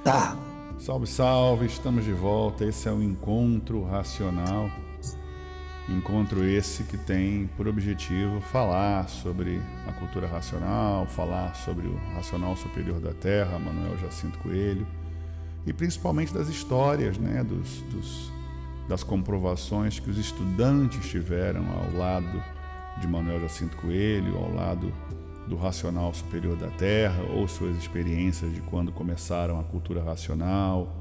Tá. Salve, salve, estamos de volta. Esse é o Encontro Racional. Encontro esse que tem por objetivo falar sobre a cultura racional, falar sobre o racional superior da Terra, Manuel Jacinto Coelho, e principalmente das histórias, né, das comprovações que os estudantes tiveram ao lado de Manuel Jacinto Coelho, ao lado do racional superior da Terra, ou suas experiências de quando começaram a cultura racional,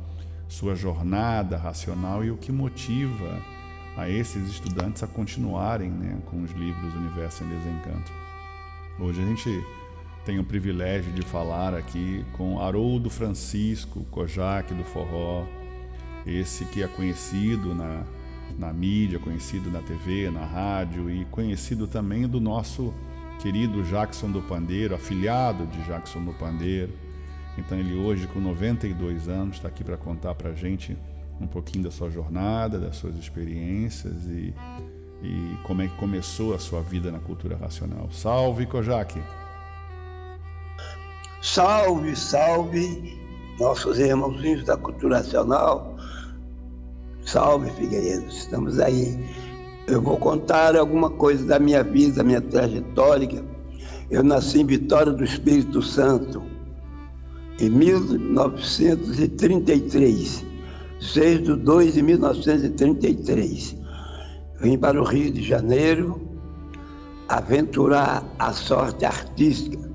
sua jornada racional e o que motiva a esses estudantes a continuarem, né, com os livros Universo em Desencanto. Hoje a gente tem o privilégio de falar aqui com Haroldo Francisco Kojak do Forró, esse que é conhecido na mídia, conhecido na TV, na rádio e conhecido também do nosso querido Jackson do Pandeiro, afilhado de Jackson do Pandeiro. Então ele hoje, com 92 anos, está aqui para contar para a gente um pouquinho da sua jornada, das suas experiências e como é que começou a sua vida na cultura racional. Salve, Kojak! Salve, salve, nossos irmãozinhos da cultura racional. Salve, Figueiredo, estamos aí. Eu vou contar alguma coisa da minha vida, da minha trajetória. Eu nasci em Vitória do Espírito Santo, em 1933, 6/2 de 1933. Vim para o Rio de Janeiro aventurar a sorte artística.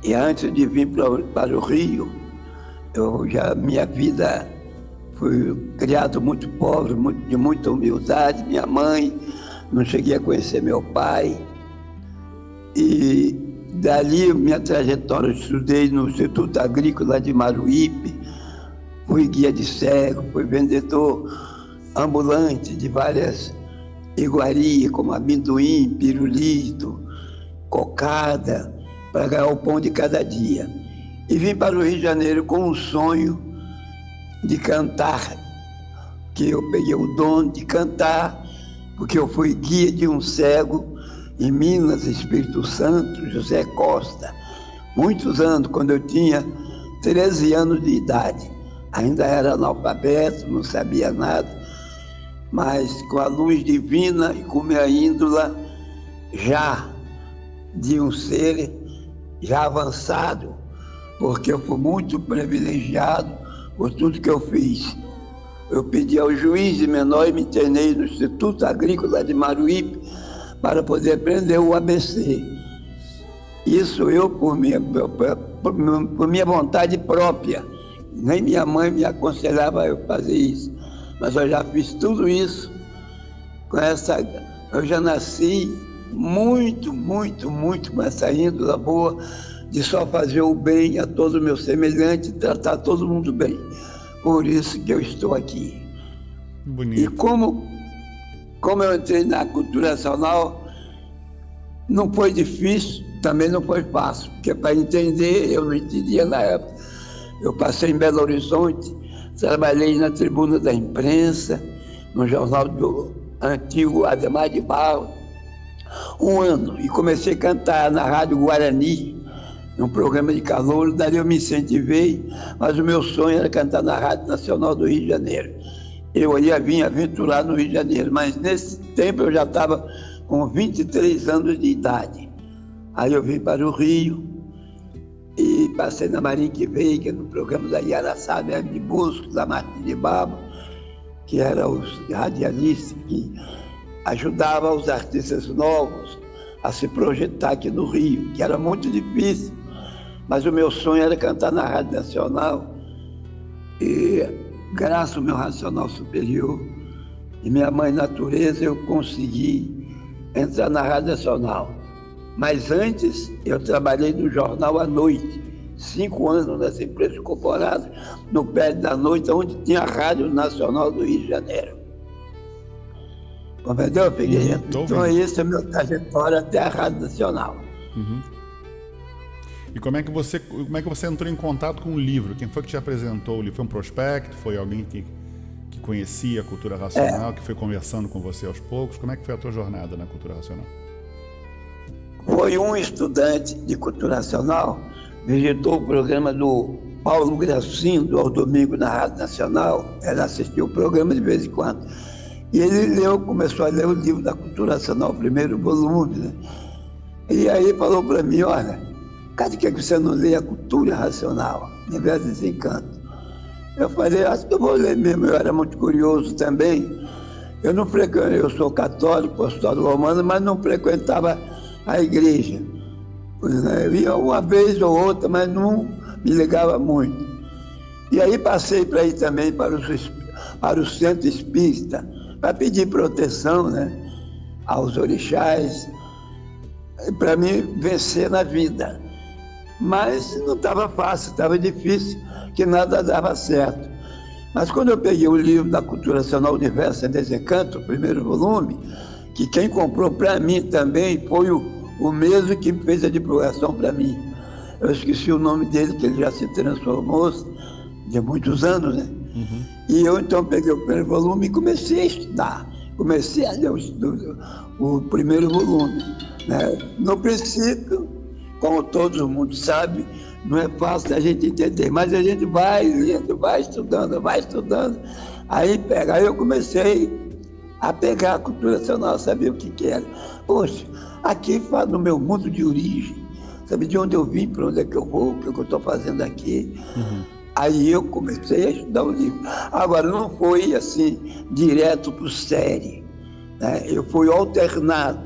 E antes de vir para o Rio, minha vida foi criado muito pobre, de muita humildade. Minha mãe, não cheguei a conhecer meu pai. E dali, minha trajetória, eu estudei no Instituto Agrícola de Maruípe, fui guia de cego, fui vendedor ambulante de várias iguarias, como amendoim, pirulito, cocada, para ganhar o pão de cada dia. E vim para o Rio de Janeiro com um sonho de cantar, que eu peguei o dom de cantar, porque eu fui guia de um cego em Minas, Espírito Santo, José Costa, muitos anos, quando eu tinha 13 anos de idade. Ainda era analfabeto, não sabia nada, mas com a luz divina e com minha índole já de um ser já avançado, porque eu fui muito privilegiado por tudo que eu fiz. Eu pedi ao juiz de menor e me internei no Instituto Agrícola de Maruípe para poder aprender o ABC. Isso eu, por minha vontade própria. Nem minha mãe me aconselhava eu fazer isso. Mas eu já fiz tudo isso com essa... Eu já nasci muito com essa índole boa de só fazer o bem a todos os meus semelhantes e tratar todo mundo bem. Por isso que eu estou aqui. Bonito. E como eu entrei na cultura racional, não foi difícil, também não foi fácil, porque para entender, eu não entendia na época. Eu passei em Belo Horizonte, trabalhei na Tribuna da Imprensa, no jornal do antigo Ademar de Barros, 1 ano, e comecei a cantar na Rádio Guarani, num programa de calor. Dali eu me incentivei, mas o meu sonho era cantar na Rádio Nacional do Rio de Janeiro. Eu ia vir aventurar no Rio de Janeiro, mas nesse tempo eu já estava com 23 anos de idade. Aí eu vim para o Rio e passei na Marinque Veiga, no programa da Iaraçá, de Busco, da Martins de Barba, que eram os radialistas que ajudavam os artistas novos a se projetar aqui no Rio, que era muito difícil. Mas o meu sonho era cantar na Rádio Nacional. E graças ao meu racional superior e minha mãe natureza, eu consegui entrar na Rádio Nacional. Mas antes, eu trabalhei no jornal à noite, 5 anos nas empresas incorporadas, no pé da noite, onde tinha a Rádio Nacional do Rio de Janeiro. Compreendeu, Figueiredo? Então, essa é a minha trajetória até a Rádio Nacional. Uhum. E como é que você entrou em contato com o livro? Quem foi que te apresentou o livro? Foi um prospecto? Foi alguém que conhecia a cultura racional, que foi conversando com você aos poucos? Como é que foi a tua jornada na cultura racional? Foi um estudante de cultura racional, visitou o programa do Paulo Gracindo, ao domingo na Rádio Nacional, ela assistiu o programa de vez em quando. E ele começou a ler o livro da Cultura Nacional, o primeiro volume, né? E aí falou para mim, olha, cadê que você não lê a Cultura Racional, em vez de Desencanto? Eu falei, acho que eu vou ler mesmo, eu era muito curioso também. Eu sou católico, apostólico romano, mas não frequentava a igreja. Eu ia uma vez ou outra, mas não me ligava muito. E aí passei para ir também para o centro espírita, para pedir proteção, né, aos orixás, para me vencer na vida. Mas não estava fácil, estava difícil, que nada dava certo. Mas quando eu peguei o livro da Cultura Nacional Universo em Desencanto, o primeiro volume, que quem comprou para mim também foi o mesmo que fez a divulgação para mim. Eu esqueci o nome dele, que ele já se transformou de muitos anos, né? Uhum. E eu então peguei o primeiro volume e comecei a estudar. Comecei a ler o primeiro volume, né? No princípio, como todo mundo sabe, não é fácil a gente entender, mas a gente vai lendo, vai estudando. Aí eu comecei a pegar a cultura nacional, sabia o que era. Poxa, aqui fala no meu mundo de origem, sabe de onde eu vim, para onde é que eu vou, o que eu estou fazendo aqui. Uhum. Aí eu comecei a estudar o livro. Agora, não foi assim, direto para série, né? Eu fui alternado.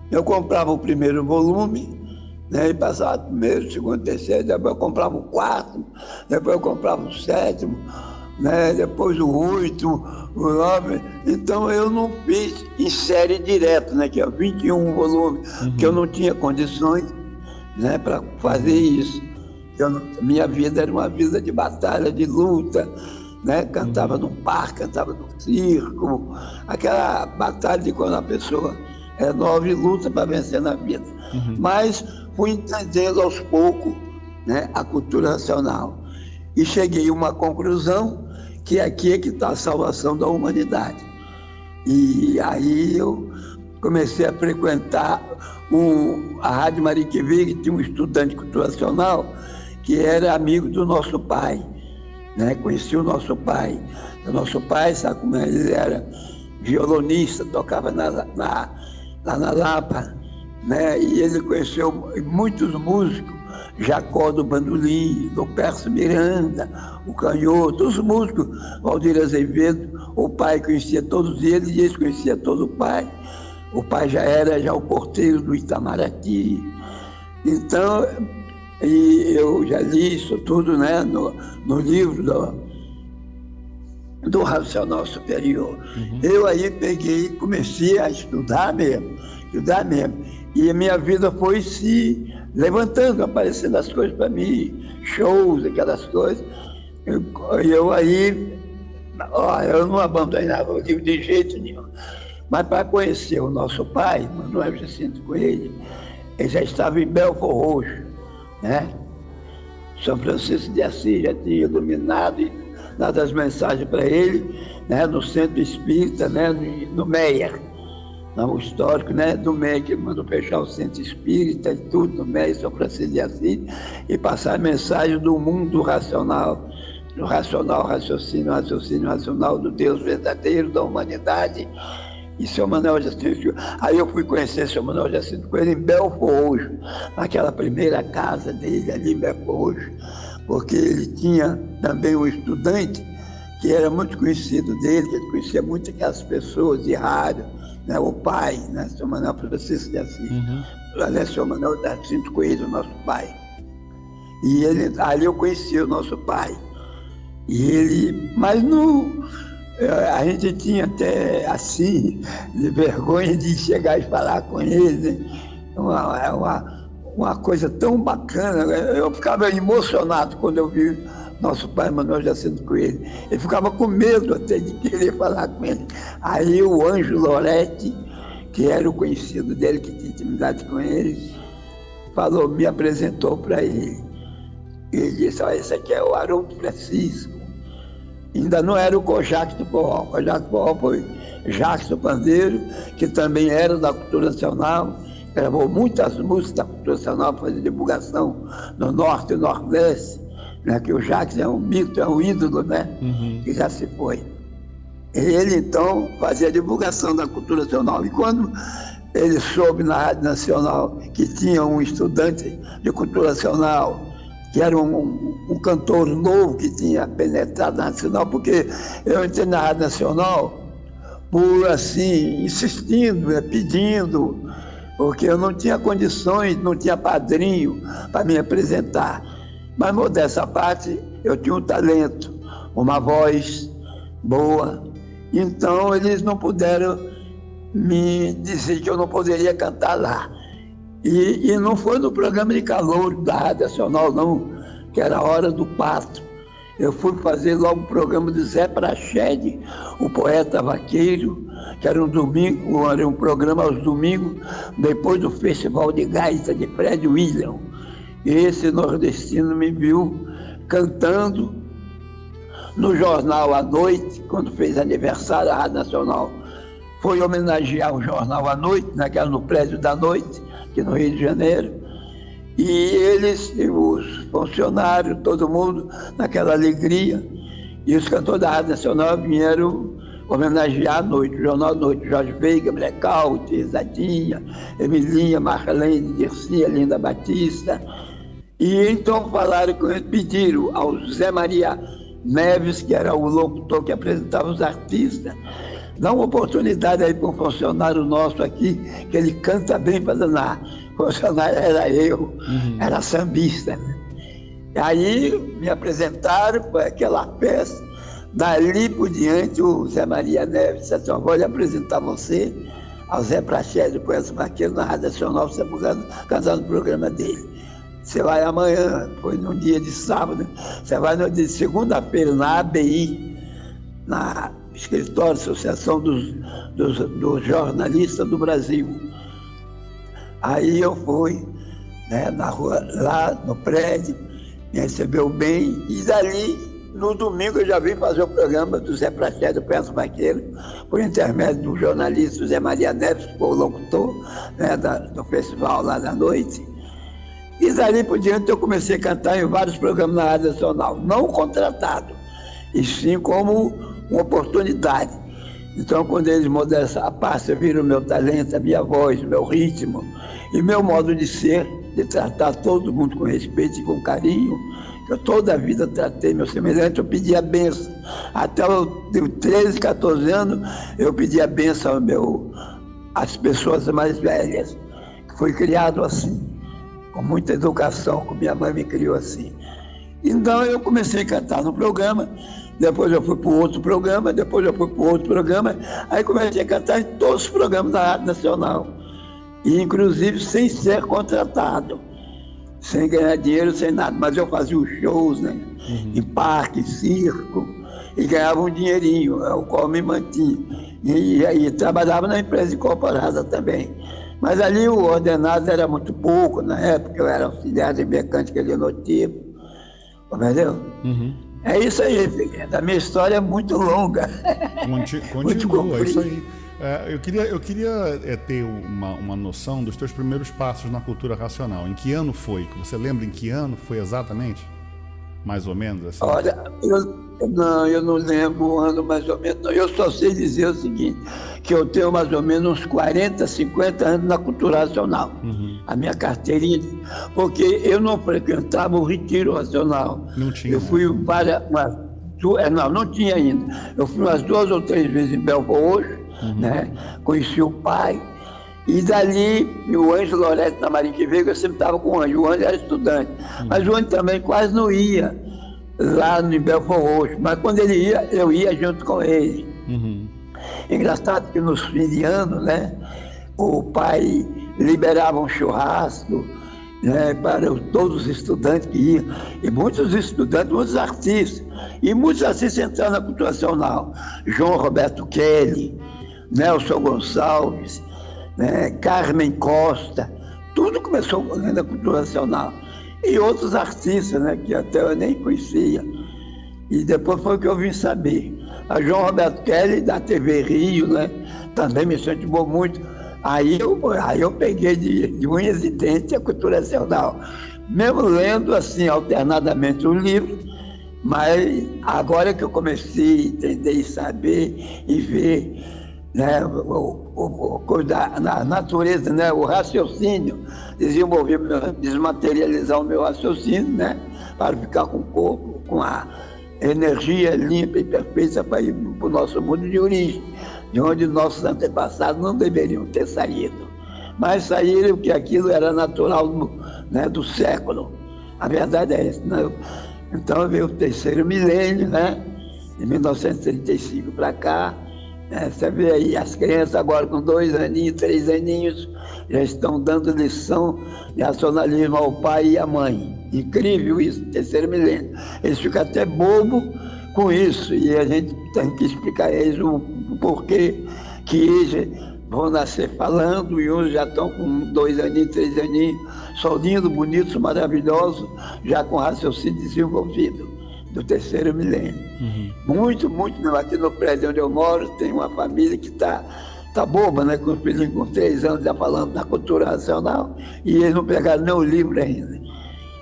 Eu comprava o primeiro volume, né, e passava o primeiro, segundo, terceiro, depois eu comprava o quarto, depois eu comprava o sétimo, né, depois o 8, o 9. Então eu não fiz em série direta, né, que é 21 volumes, que eu não tinha condições, né, para fazer isso. Minha vida era uma vida de batalha, de luta, né, cantava num parque, cantava num circo, aquela batalha de quando a pessoa é nova e luta para vencer na vida. Mas fui entendendo aos poucos, né, a cultura nacional. E cheguei a uma conclusão que aqui é que está a salvação da humanidade. E aí eu comecei a frequentar a Rádio Mariquivir, que tinha um estudante de cultura nacional, que era amigo do nosso pai, né? Conheci o nosso pai. O nosso pai, sabe como ele era? Violonista, tocava lá na Lapa, né? E ele conheceu muitos músicos, Jacó do Bandolim, do Pércio Miranda, o Canhoto, os músicos, Valdir Azevedo. O pai conhecia todos eles e eles conheciam todo o pai. O pai já era o porteiro do Itamaraty. Então, e eu já li isso tudo, né, no livro do Racional Superior. Eu aí peguei e comecei a estudar mesmo. E a minha vida foi se levantando, aparecendo as coisas para mim, shows, aquelas coisas. Eu aí, eu não abandonava o livro de jeito nenhum. Mas para conhecer o nosso pai, Manuel Jacinto Coelho, ele já estava em Belford Roxo, né? São Francisco de Assis já tinha iluminado e dado as mensagens para ele, né? No Centro Espírita, né? No Meia. Não, o histórico, né, do MEI, que mandou fechar o Centro Espírita e tudo, no MEI, São Francisco de Assis, e passar a mensagem do mundo racional, do raciocínio racional do Deus verdadeiro, da humanidade. E seu Manuel Jacinto, aí eu fui conhecer seu Manuel Jacinto Coelho em Belford Roxo, naquela primeira casa dele ali em Belford Roxo, porque ele tinha também um estudante que era muito conhecido dele, que ele conhecia muito aquelas pessoas de rádio, né, o pai, né, seu Manuel Francisco de Assis, aliás, seu Manuel Jacinto Coelho, nosso pai. E ali eu conheci o nosso pai. E ele, mas a gente tinha até assim, de vergonha de chegar e falar com ele, né? Uma coisa tão bacana. Eu ficava emocionado quando eu vi nosso pai Manuel Jacinto Coelho. Ele ficava com medo até de querer falar com ele. Aí o Anjo Loretti, que era o conhecido dele, que tinha intimidade com ele, me apresentou para ele. Ele disse, esse aqui é o Haroldo Francisco. Ainda não era o Kojak do Forró. O Kojak do Forró foi Jacques do Pandeiro, que também era da Cultura Nacional, gravou muitas músicas da Cultura Nacional para fazer divulgação no Norte e Nordeste, né, que o Jacques é um mito, é um ídolo, né, que já se foi. Ele, então, fazia a divulgação da cultura nacional. E quando ele soube na Rádio Nacional que tinha um estudante de cultura nacional, que era um cantor novo que tinha penetrado na Nacional, porque eu entrei na Rádio Nacional por, assim, insistindo, pedindo, porque eu não tinha condições, não tinha padrinho para me apresentar. Mas, modéstia à parte, eu tinha um talento, uma voz boa. Então, eles não puderam me dizer que eu não poderia cantar lá. E não foi no programa de calor da Rádio Nacional, não, que era a Hora do Pato. Eu fui fazer logo o programa de Zé Prachede, o poeta vaqueiro, que era um domingo, era um programa aos domingos, depois do Festival de Gaita de Fred William. E esse nordestino me viu cantando no jornal à noite, quando fez aniversário da Rádio Nacional. Foi homenagear o jornal à noite, né, que era no Prédio da Noite, aqui no Rio de Janeiro. E eles, os funcionários, todo mundo, naquela alegria. E os cantores da Rádio Nacional vieram homenagear à noite, o jornal à noite. Jorge Veiga, Blecalti, Zadinha, Emilinha, Marlene, Dircia, Linda Batista. E então falaram com ele, pediram ao Zé Maria Neves, que era o locutor que apresentava os artistas, dá uma oportunidade aí para um funcionário nosso aqui, que ele canta bem para danar. O funcionário era eu, era sambista. Aí me apresentaram para aquela peça. Dali por diante, o Zé Maria Neves disse assim: vou lhe apresentar você ao Zé Prachede, poeta vaqueiro, na Rádio Nacional, você cantar no programa dele. Você vai amanhã, foi num dia de sábado, você vai no dia de segunda-feira na ABI, na Escritório Associação dos Jornalistas do Brasil. Aí eu fui, né, na rua, lá no prédio, me recebeu bem, e dali, no domingo, eu já vim fazer o programa do Zé Prachede, do Peço Vaqueiro, por intermédio do jornalista Zé Maria Neves, que foi o locutor, né, do festival lá da noite. E dali por diante eu comecei a cantar em vários programas na Rádio Nacional, não contratado, e sim como uma oportunidade. Então, quando eles, modéstia à parte, viram o meu talento, a minha voz, o meu ritmo e meu modo de ser, de tratar todo mundo com respeito e com carinho, que eu toda a vida tratei meu semelhante, eu pedi a bênção. Até eu tenho 13, 14 anos, eu pedi a bênção às pessoas mais velhas, que foi criado assim, com muita educação, como minha mãe me criou assim. Então eu comecei a cantar no programa, depois eu fui para outro programa, depois eu fui para outro programa, aí comecei a cantar em todos os programas da Rádio Nacional, e inclusive sem ser contratado, sem ganhar dinheiro, sem nada, mas eu fazia os shows, né, em parque, circo, e ganhava um dinheirinho, o qual me mantinha, e aí trabalhava na empresa incorporada também. Mas ali o ordenado era muito pouco, na época eu era auxiliar de mecânica de notícia, entendeu? É isso aí, Figueiredo. A minha história é muito longa. Continua, é isso aí. Eu queria ter uma noção dos teus primeiros passos na cultura racional. Em que ano foi? Você lembra em que ano foi exatamente? Mais ou menos assim? Olha, eu não lembro o ano mais ou menos. Não. Eu só sei dizer o seguinte, que eu tenho mais ou menos uns 40, 50 anos na cultura racional. A minha carteirinha, porque eu não frequentava o retiro racional. Não tinha. Eu fui não tinha ainda. Eu fui umas 2 ou 3 vezes em Belfort Roxo, né? Conheci o pai. E dali, o Ângelo Loreto na Marinha Veiga, eu sempre estava com o Ângelo. O Ângelo era estudante. Mas o Ângelo também quase não ia lá no Belfort Roxo. Mas quando ele ia, eu ia junto com ele. Engraçado que nos fins de ano, né, o pai liberava um churrasco, né, para todos os estudantes que iam. E muitos estudantes, muitos artistas. E muitos artistas entraram na cultura nacional. João Roberto Kelly, Nelson Gonçalves, né, Carmen Costa, tudo começou na cultura nacional. E outros artistas, né, que até eu nem conhecia. E depois foi que eu vim saber. A João Roberto Kelly, da TV Rio, né, também me incentivou muito. Aí eu peguei de unhas e dentes a cultura nacional. mesmo lendo assim alternadamente um livro, mas agora que eu comecei a entender e saber e ver, né, a natureza, né, o raciocínio, desenvolver, desmaterializar o meu raciocínio, né, para ficar com o corpo, com a energia limpa e perfeita para ir para o nosso mundo de origem, de onde nossos antepassados não deveriam ter saído. Mas saíram porque aquilo era natural, né, do século. A verdade é essa. Né? Então veio o terceiro milênio, né, de 1935 para cá. Você vê aí as crianças agora com 2 aninhos, 3 aninhos, já estão dando lição de racionalismo ao pai e à mãe. Incrível isso, terceiro milênio. Eles ficam até bobo com isso, e a gente tem que explicar a eles o porquê que eles vão nascer falando, e uns já estão com 2 aninhos, 3 aninhos, só lindo, bonitos, maravilhosos, já com raciocínio desenvolvido, do terceiro milênio. Muito, muito mesmo. Aqui no prédio onde eu moro, tem uma família que está boba, né? Com os filhinhos com 3 anos já falando da cultura racional, e eles não pegaram nem o livro ainda.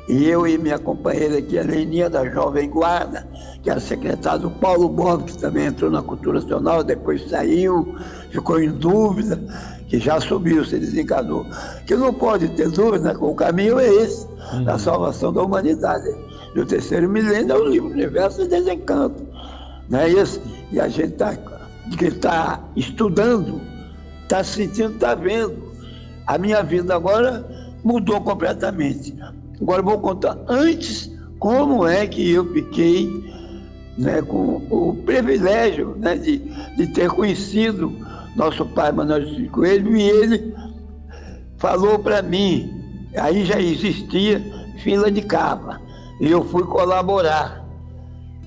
E eu e minha companheira aqui, a Leninha, da Jovem Guarda, que era secretária do Paulo Bob, que também entrou na cultura nacional, depois saiu, ficou em dúvida, que já subiu, se desencanou. Que não pode ter dúvida, o caminho é esse, da salvação da humanidade. E o terceiro milênio é o livro Universo e Desencanto. Não é isso? E a gente está estudando, está sentindo, está vendo. A minha vida agora mudou completamente. Agora eu vou contar antes como é que eu fiquei, né, com o privilégio, né, de ter conhecido nosso pai Manuel de Coelho, e ele falou para mim, aí já existia fila de cava, e eu fui colaborar.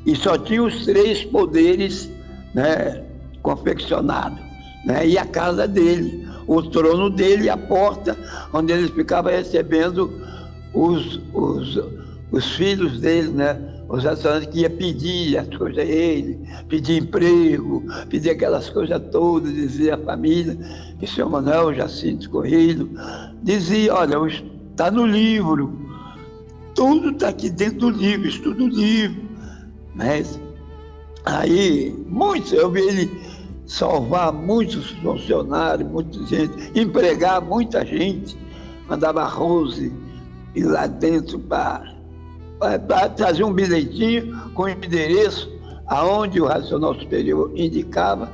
E só tinha os 3 poderes, né, confeccionados, né, e a casa dele, o trono dele e a porta onde ele ficava recebendo os filhos dele, né? Os restaurantes que ia pedir as coisas a ele, pedir emprego, pedir aquelas coisas todas, dizia a família, e o senhor Manuel Jacinto Correio dizia, olha, está no livro, tudo está aqui dentro do livro, estuda o livro. Mas aí, eu vi ele salvar muitos funcionários, muita gente, empregar muita gente, mandava arroz e lá dentro para trazer um bilhetinho com o endereço aonde o Racional Superior indicava,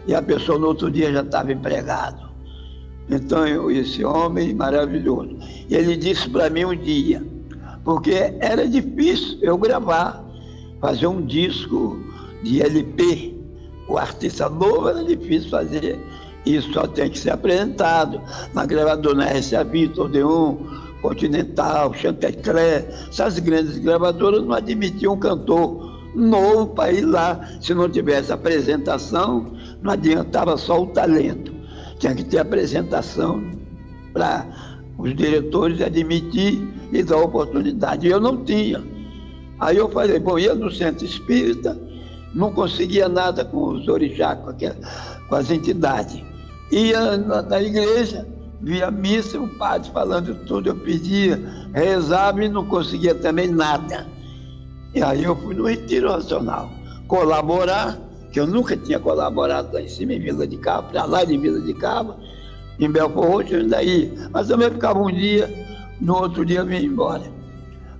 e a pessoa no outro dia já estava empregado. Então, esse homem maravilhoso. E ele disse para mim um dia, porque era difícil eu gravar, fazer um disco de LP. O artista novo era difícil fazer, isso só tem que ser apresentado na gravadora RCA Victor, Odeon, Continental, Chantecler. Essas grandes gravadoras não admitiam um cantor novo para ir lá. Se não tivesse apresentação, não adiantava só o talento. Tinha que ter apresentação para os diretores admitir e dar oportunidade. Eu não tinha. Aí eu falei, bom, ia no centro espírita, não conseguia nada com os orixás, com as entidades. Ia na igreja, via missa, o padre falando tudo, eu pedia, rezava e não conseguia também nada. E aí eu fui no Retiro Racional, colaborar, que eu nunca tinha colaborado lá em cima em Vila de Cabo, para lá de Vila de Cabo, em Belfort Roxo eu ainda ia, mas também ficava um dia, no outro dia eu vinha embora.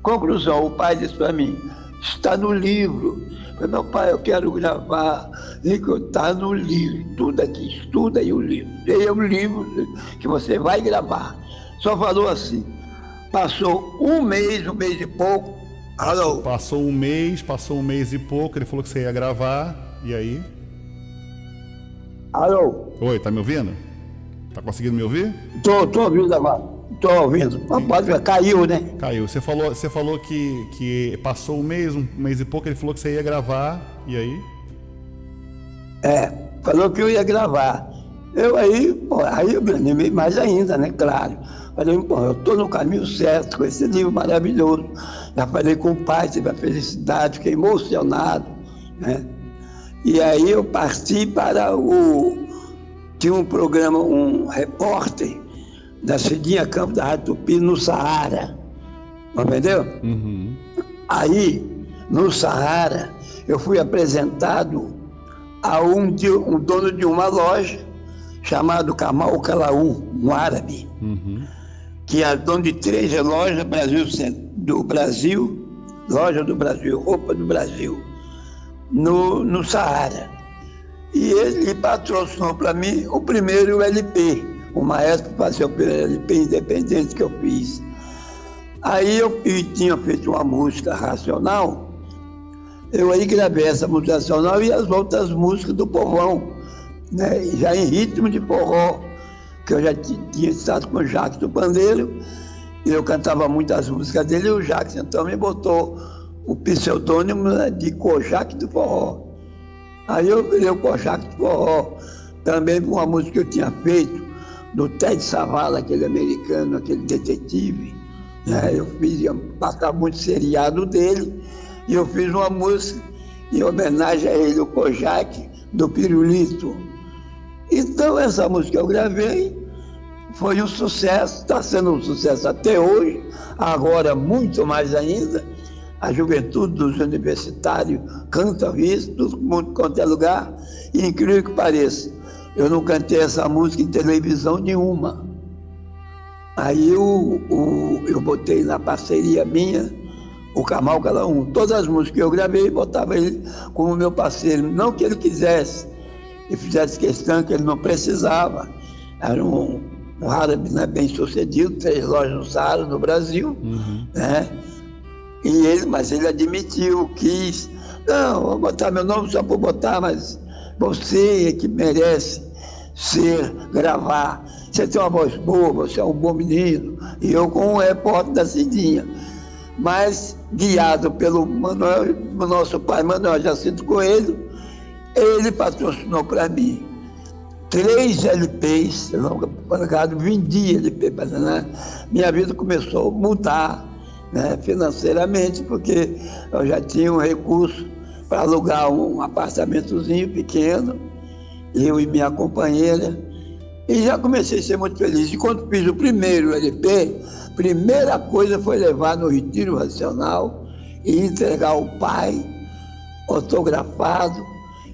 Conclusão, o pai disse para mim, está no livro. Eu falei, meu pai, eu quero gravar. Está no livro, tudo aqui, estuda aí o livro. Leia o livro que você vai gravar. Só falou assim, passou um mês e pouco. Passou um mês e pouco, ele falou que você ia gravar, e aí? Alô? Oi, tá me ouvindo? Tá conseguindo me ouvir? Tô ouvindo agora. Tô ouvindo. Caiu, né? Caiu. Você falou que passou um mês e pouco, ele falou que você ia gravar, e aí? Falou que eu ia gravar. Aí eu me animei mais ainda, né? Claro. Falei, pô, eu tô no caminho certo com esse livro maravilhoso. Já falei com o pai, tive a felicidade, fiquei emocionado, né? E aí eu parti para tinha um programa, um repórter da Cidinha Campos da Rádio Tupi no Saara. Entendeu? Uhum. Aí, no Saara, eu fui apresentado a um dono de uma loja chamado Kamal Kalaú, um árabe, que é dono de 3 lojas do Brasil, loja do Brasil, roupa do Brasil, no Saara. E ele patrocinou para mim o primeiro LP, o maestro fazia o primeiro LP independente que eu fiz. Aí eu tinha feito uma música racional, eu aí gravei essa música racional e as outras músicas do povão, né? Já em ritmo de forró, que eu já tinha estado com o Jacques do Pandeiro, e eu cantava muitas músicas dele, e o Jacques então me botou o pseudônimo, né, de Kojak do Forró. Aí eu virei o Kojak do Forró, também com uma música que eu tinha feito, do Ted Savala, aquele americano, aquele detetive, né? Eu ia passar muito seriado dele, e eu fiz uma música em homenagem a ele, o Kojak do Pirulito. Então essa música eu gravei, foi um sucesso, está sendo um sucesso até hoje, agora muito mais ainda. A juventude dos universitários cantam isso, todo mundo quanto é lugar, e incrível que pareça, eu não cantei essa música em televisão nenhuma. Aí eu botei na parceria minha o Kamal Kalaú. Todas as músicas que eu gravei, botava ele como meu parceiro. Não que ele quisesse e fizesse questão, que ele não precisava. Era um árabe, né, bem sucedido, 3 lojas no Saara, no Brasil, né? Mas ele admitiu, quis. Não, vou botar meu nome só por botar, mas você é que merece gravar. Você tem uma voz boa, você é um bom menino. E eu com um repórter da Cidinha. Mas, guiado pelo nosso pai Manuel Jacinto Coelho, ele patrocinou para mim 3 LPs, vendi LP, né? Minha vida começou a mudar, né, financeiramente, porque eu já tinha um recurso para alugar um apartamentozinho pequeno, eu e minha companheira, e já comecei a ser muito feliz. E quando fiz o primeiro LP, primeira coisa foi levar no Retiro Racional e entregar ao pai, autografado,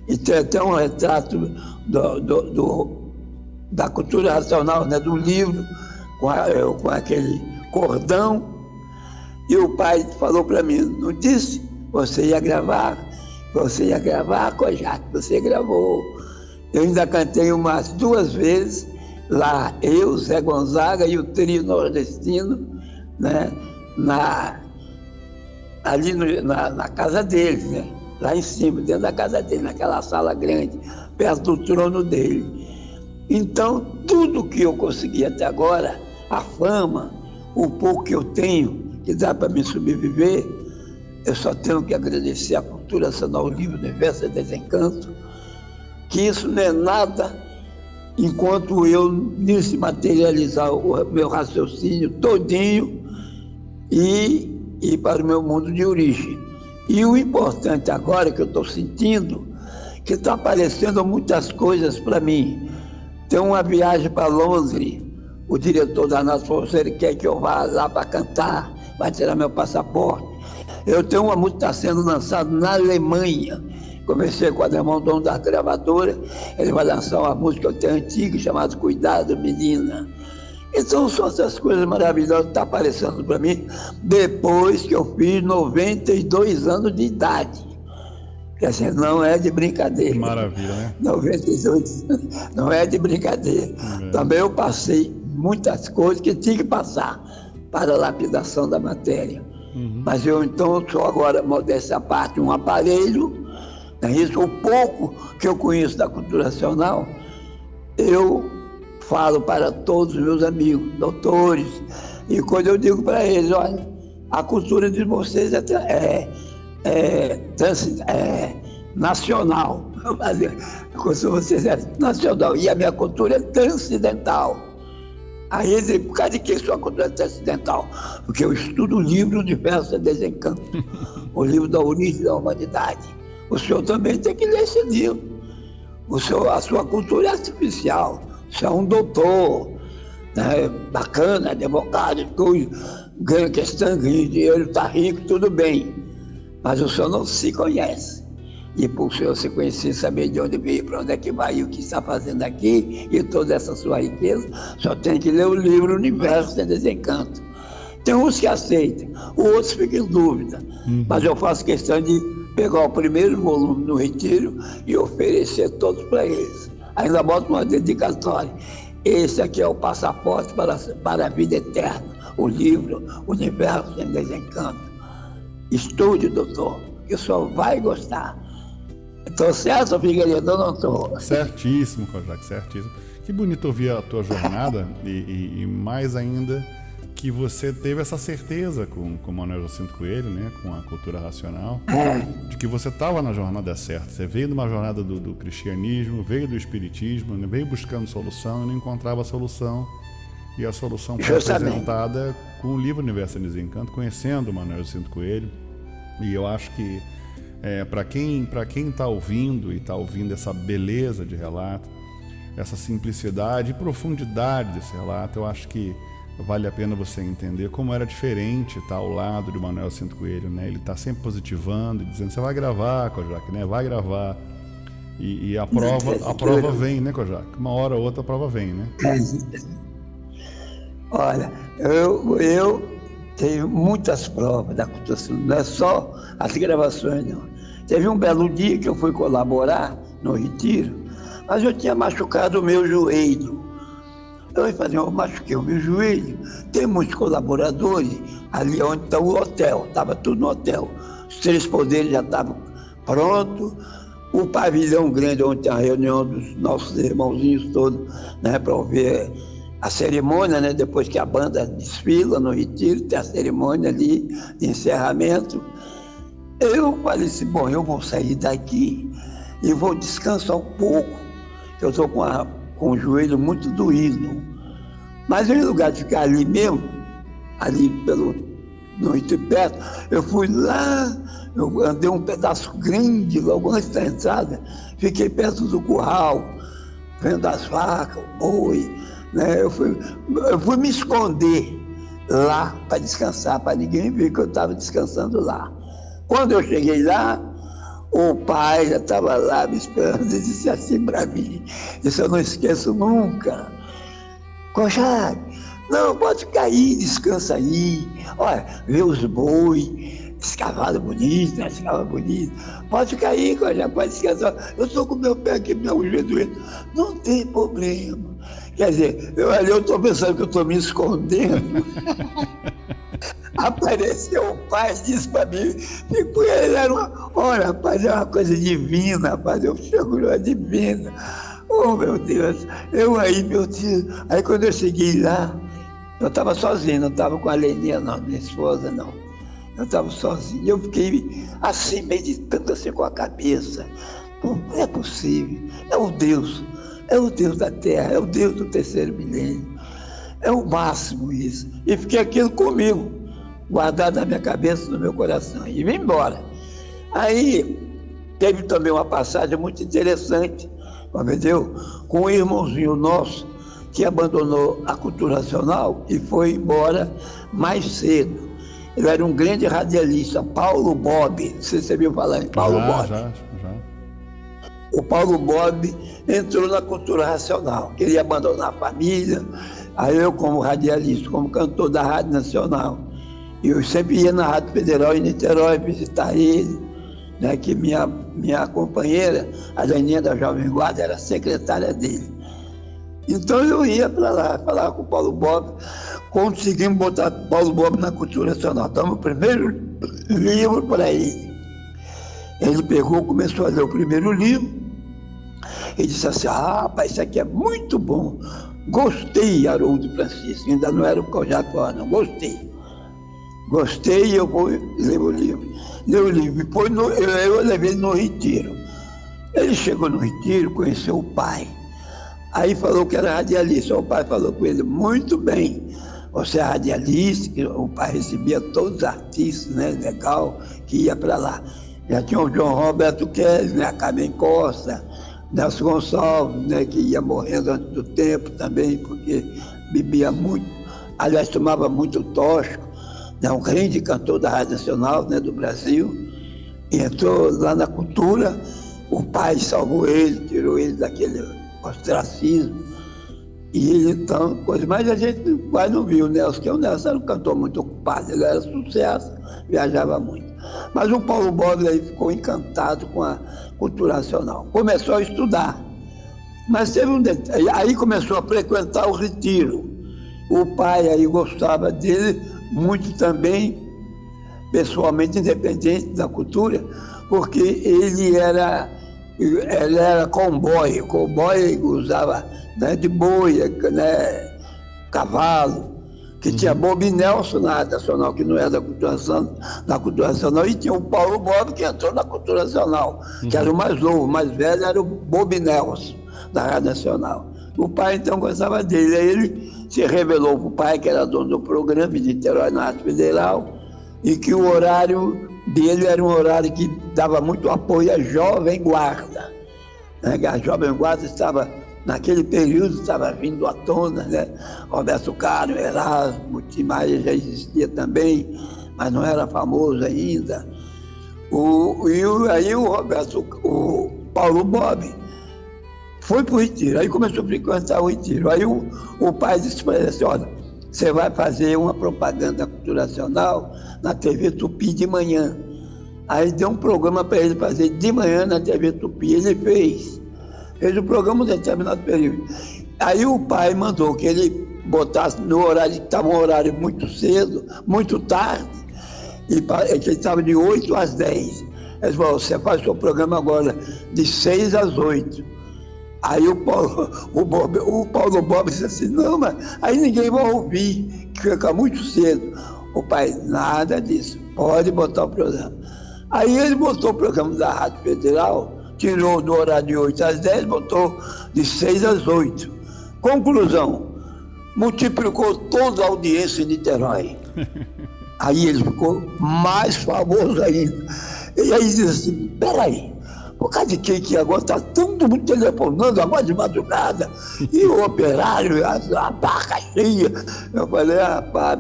e ter até um retrato da cultura racional, né, do livro, com aquele cordão. E o pai falou para mim, não disse? Você ia gravar, Kojak, você gravou. Eu ainda cantei umas 2 vezes lá, eu, Zé Gonzaga e o trio nordestino, né, ali na casa deles, né, lá em cima, dentro da casa dele, naquela sala grande, perto do trono dele. Então, tudo que eu consegui até agora, a fama, o pouco que eu tenho, que dá para me sobreviver, eu só tenho que agradecer à Cultura Nacional, o livro Universo de Desencanto, que isso não é nada enquanto eu não se materializar o meu raciocínio todinho e ir para o meu mundo de origem. E o importante agora que eu estou sentindo, que está aparecendo muitas coisas para mim. Tem uma viagem para Londres, o diretor da Nath Forceira quer que eu vá lá para cantar, vai tirar meu passaporte. Eu tenho uma música que está sendo lançada na Alemanha. Comecei com o Ademão, dono da gravadora, ele vai lançar uma música que eu tenho antiga, chamada Cuidado, Menina. Então são essas coisas maravilhosas que estão aparecendo para mim depois que eu fiz 92 anos de idade. Quer dizer, não é de brincadeira. Maravilha, né? 92 não é de brincadeira. Também eu passei muitas coisas que tinha que passar para a lapidação da matéria. Mas eu então sou agora, modéstia à parte, um aparelho. Isso, o pouco que eu conheço da cultura nacional, eu falo para todos os meus amigos, doutores, e quando eu digo para eles, olha, a cultura de vocês é nacional, a cultura de vocês é nacional, e a minha cultura é transcendental. Aí eles dizem, por causa de que sua cultura é transcendental? Porque eu estudo o livro Universo de Desencanto, o livro da origem da humanidade. O senhor também tem que ler esse livro. A sua cultura é artificial. Você é um doutor, né, bacana, advogado, tudo. ganha questão, ganha dinheiro, está rico, tudo bem. Mas o senhor não se conhece. E para o senhor se conhecer, saber de onde veio, para onde é que vai e o que está fazendo aqui, e toda essa sua riqueza, só tem que ler o livro Universo Sem Desencanto. Tem uns que aceitam, outros ficam em dúvida. Mas eu faço questão de pegar o primeiro volume no retiro e oferecer todos para eles. Ainda boto uma dedicatória. Esse aqui é o passaporte para a vida eterna. O livro Universo Sem Desencanto. Estude, doutor, que o senhor vai gostar. Estou certo, Figueiredo, ou não estou? Certíssimo, Kojak, certíssimo. Que bonito ouvir a tua jornada e mais ainda que você teve essa certeza com o Manuel Jacinto Coelho, né, com a cultura racional, de que você estava na jornada certa. Você veio numa jornada do cristianismo, veio do espiritismo, né, veio buscando solução e não encontrava a solução. E a solução foi apresentada com o livro Universo Sem Desencanto, conhecendo o Manuel Jacinto Coelho. E eu acho que para quem está ouvindo e está ouvindo essa beleza de relato, essa simplicidade e profundidade desse relato, eu acho que vale a pena você entender como era diferente estar ao lado de Manuel Jacinto Coelho, né? Ele está sempre positivando e dizendo, você vai gravar, Kojak, né? Vai gravar. E a prova vem, né, Kojak? Uma hora ou outra a prova vem, né? Olha, eu tenho muitas provas da cultura, não é só as gravações, não. Teve um belo dia que eu fui colaborar no retiro, mas eu tinha machucado o meu joelho. Eu machuquei o meu joelho. Tem muitos colaboradores ali onde está o hotel, estava tudo no hotel. Os 3 poderes já estavam prontos. O pavilhão grande onde tem a reunião dos nossos irmãozinhos todos, né, para ver a cerimônia, né, depois que a banda desfila no retiro, tem a cerimônia ali de encerramento. Eu falei assim, bom, eu vou sair daqui e vou descansar um pouco, eu estou com o joelho muito doído. Mas em lugar de ficar ali mesmo, ali no retiro perto, eu fui lá, eu andei um pedaço grande logo antes da entrada, fiquei perto do curral, vendo as vacas, o boi, né? Eu fui me esconder lá para descansar, para ninguém ver que eu estava descansando lá. Quando eu cheguei lá, o pai já estava lá me esperando e disse assim para mim, isso eu não esqueço nunca. Kojak, não, pode ficar aí, descansa aí. Olha, vê os boi, esse cavalo bonito, né? Esse cavalo bonito. Pode ficar aí, Kojak, pode descansar. Eu estou com meu pé aqui, meu joelho. Não tem problema. Quer dizer, eu estou pensando que eu estou me escondendo. Apareceu o pai, disse para mim, ele era olha, rapaz, é uma coisa divina, rapaz, eu chego lá divina. Oh, meu Deus, meu Deus. Aí quando eu cheguei lá, eu estava sozinho, não estava com a Leninha não, minha esposa não. Eu estava sozinho, eu fiquei assim, meditando assim com a cabeça. Não é possível, é o Deus da terra, é o Deus do 3º milênio. É o máximo isso. E fiquei aquilo comigo, guardado na minha cabeça, no meu coração, e vim embora. Aí teve também uma passagem muito interessante, entendeu? Com um irmãozinho nosso que abandonou a cultura racional e foi embora mais cedo. Ele era um grande radialista, Paulo Bob. Não sei se você viu falar em Paulo Bob. Já. O Paulo Bob entrou na cultura racional, queria abandonar a família. Aí eu, como radialista, como cantor da Rádio Nacional, eu sempre ia na Rádio Federal em Niterói visitar ele, né, que minha companheira, a Leninha da Jovem Guarda, era secretária dele. Então eu ia para lá, falar com o Paulo Bob, conseguimos botar Paulo Bob na cultura nacional. Damos o primeiro livro para ele. Ele pegou, começou a ler o primeiro livro, e disse assim, rapaz, isso aqui é muito bom. Gostei, Haroldo Francisco, ainda não era o Kojak, não, gostei e eu vou ler o livro. Leu o livro, depois eu levei ele no retiro. Ele chegou no retiro, conheceu o pai. Aí falou que era radialista. O pai falou com ele, muito bem, você é radialista. O pai recebia todos os artistas, né, legal, que ia para lá. Já tinha o João Roberto Kelly, né, a Carmen Costa, Nelson Gonçalves, né, que ia morrendo antes do tempo também, porque bebia muito, aliás, tomava muito tóxico. né, um grande cantor da Rádio Nacional, né, do Brasil, e entrou lá na cultura. O pai salvou ele, tirou ele daquele ostracismo. E ele, então, coisa, mas a gente quase não viu o Nelson, porque o Nelson era um cantor muito ocupado, ele era sucesso, viajava muito. Mas o Paulo Bob aí ficou encantado com a cultura nacional. Começou a estudar, mas teve um detalhe, aí começou a frequentar o retiro. O pai aí gostava dele muito também, pessoalmente independente da cultura, porque ele era cowboy usava, né, de boi, né, cavalo, que tinha Bob Nelson na Rádio Nacional, que não era da cultura nacional, e tinha o Paulo Bob, que entrou na cultura nacional, que era o mais novo, o mais velho era o Bob Nelson, da Rádio Nacional. O pai, então, gostava dele. Aí ele se revelou para o pai, que era dono do programa de Niterói na Rádio Federal, e que o horário dele era um horário que dava muito apoio à Jovem Guarda. Né? A Jovem Guarda estava, naquele período, estava vindo à tona, né? Roberto Carlos, Erasmo, Tim Maia já existia também, mas não era famoso ainda. Aí o Paulo Bob foi para o retiro, aí começou a frequentar o retiro. Aí o pai disse para ele assim: olha, você vai fazer uma propaganda cultural nacional na TV Tupi de manhã. Aí deu um programa para ele fazer de manhã na TV Tupi. Ele fez o programa em um determinado período. Aí o pai mandou que ele botasse no horário, que estava um horário muito cedo, muito tarde, e que ele estava de 8 às 10. Ele falou: você faz o seu programa agora de 6 às 8. Aí o Paulo Bob disse assim: não, mas aí ninguém vai ouvir, que fica muito cedo. O pai: nada disso, pode botar o programa. Aí ele botou o programa da Rádio Federal, tirou do horário de 8 às 10, botou de 6 às 8. Conclusão: multiplicou toda a audiência em Niterói. Aí ele ficou mais famoso ainda. E aí disse assim: peraí, por causa de que agora está todo mundo telefonando agora de madrugada, e o operário, a barca cheia. Eu falei: rapaz,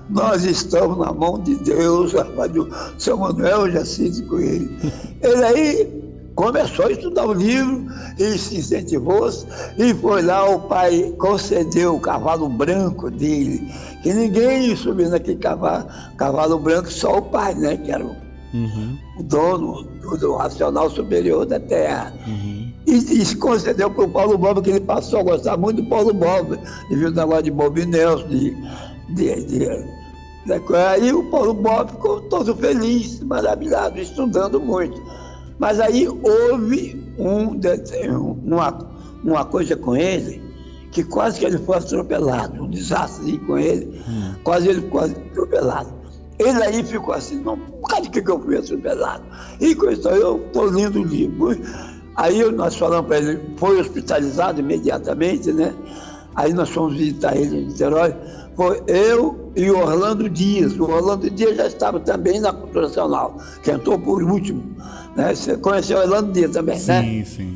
nós estamos na mão de Deus, rapaz, o seu Manuel, eu já sinto com ele. Ele aí começou a estudar o livro e se incentivou, e foi lá, o pai concedeu o cavalo branco dele, que ninguém ia subir naquele cavalo branco, só o pai, né, que era o dono do Racional Superior da Terra. E se concedeu para o Paulo Bob, que ele passou a gostar muito do Paulo Bob, devido ao negócio de Bob Nelson, aí o Paulo Bob ficou todo feliz, maravilhado, estudando muito. Mas aí houve uma coisa com ele, que quase que ele foi atropelado, um desastre com ele, quase ele ficou atropelado. Ele aí ficou assim: não, por causa de que eu fui atropelado? E com isso eu estou lendo o livro. Aí nós falamos para ele, foi hospitalizado imediatamente, né? Aí nós fomos visitar ele em Niterói. Foi eu e o Orlando Dias. O Orlando Dias já estava também na Cultura Nacional, que entrou por último. Né? Você conheceu o Orlando Dias também, né? Sim.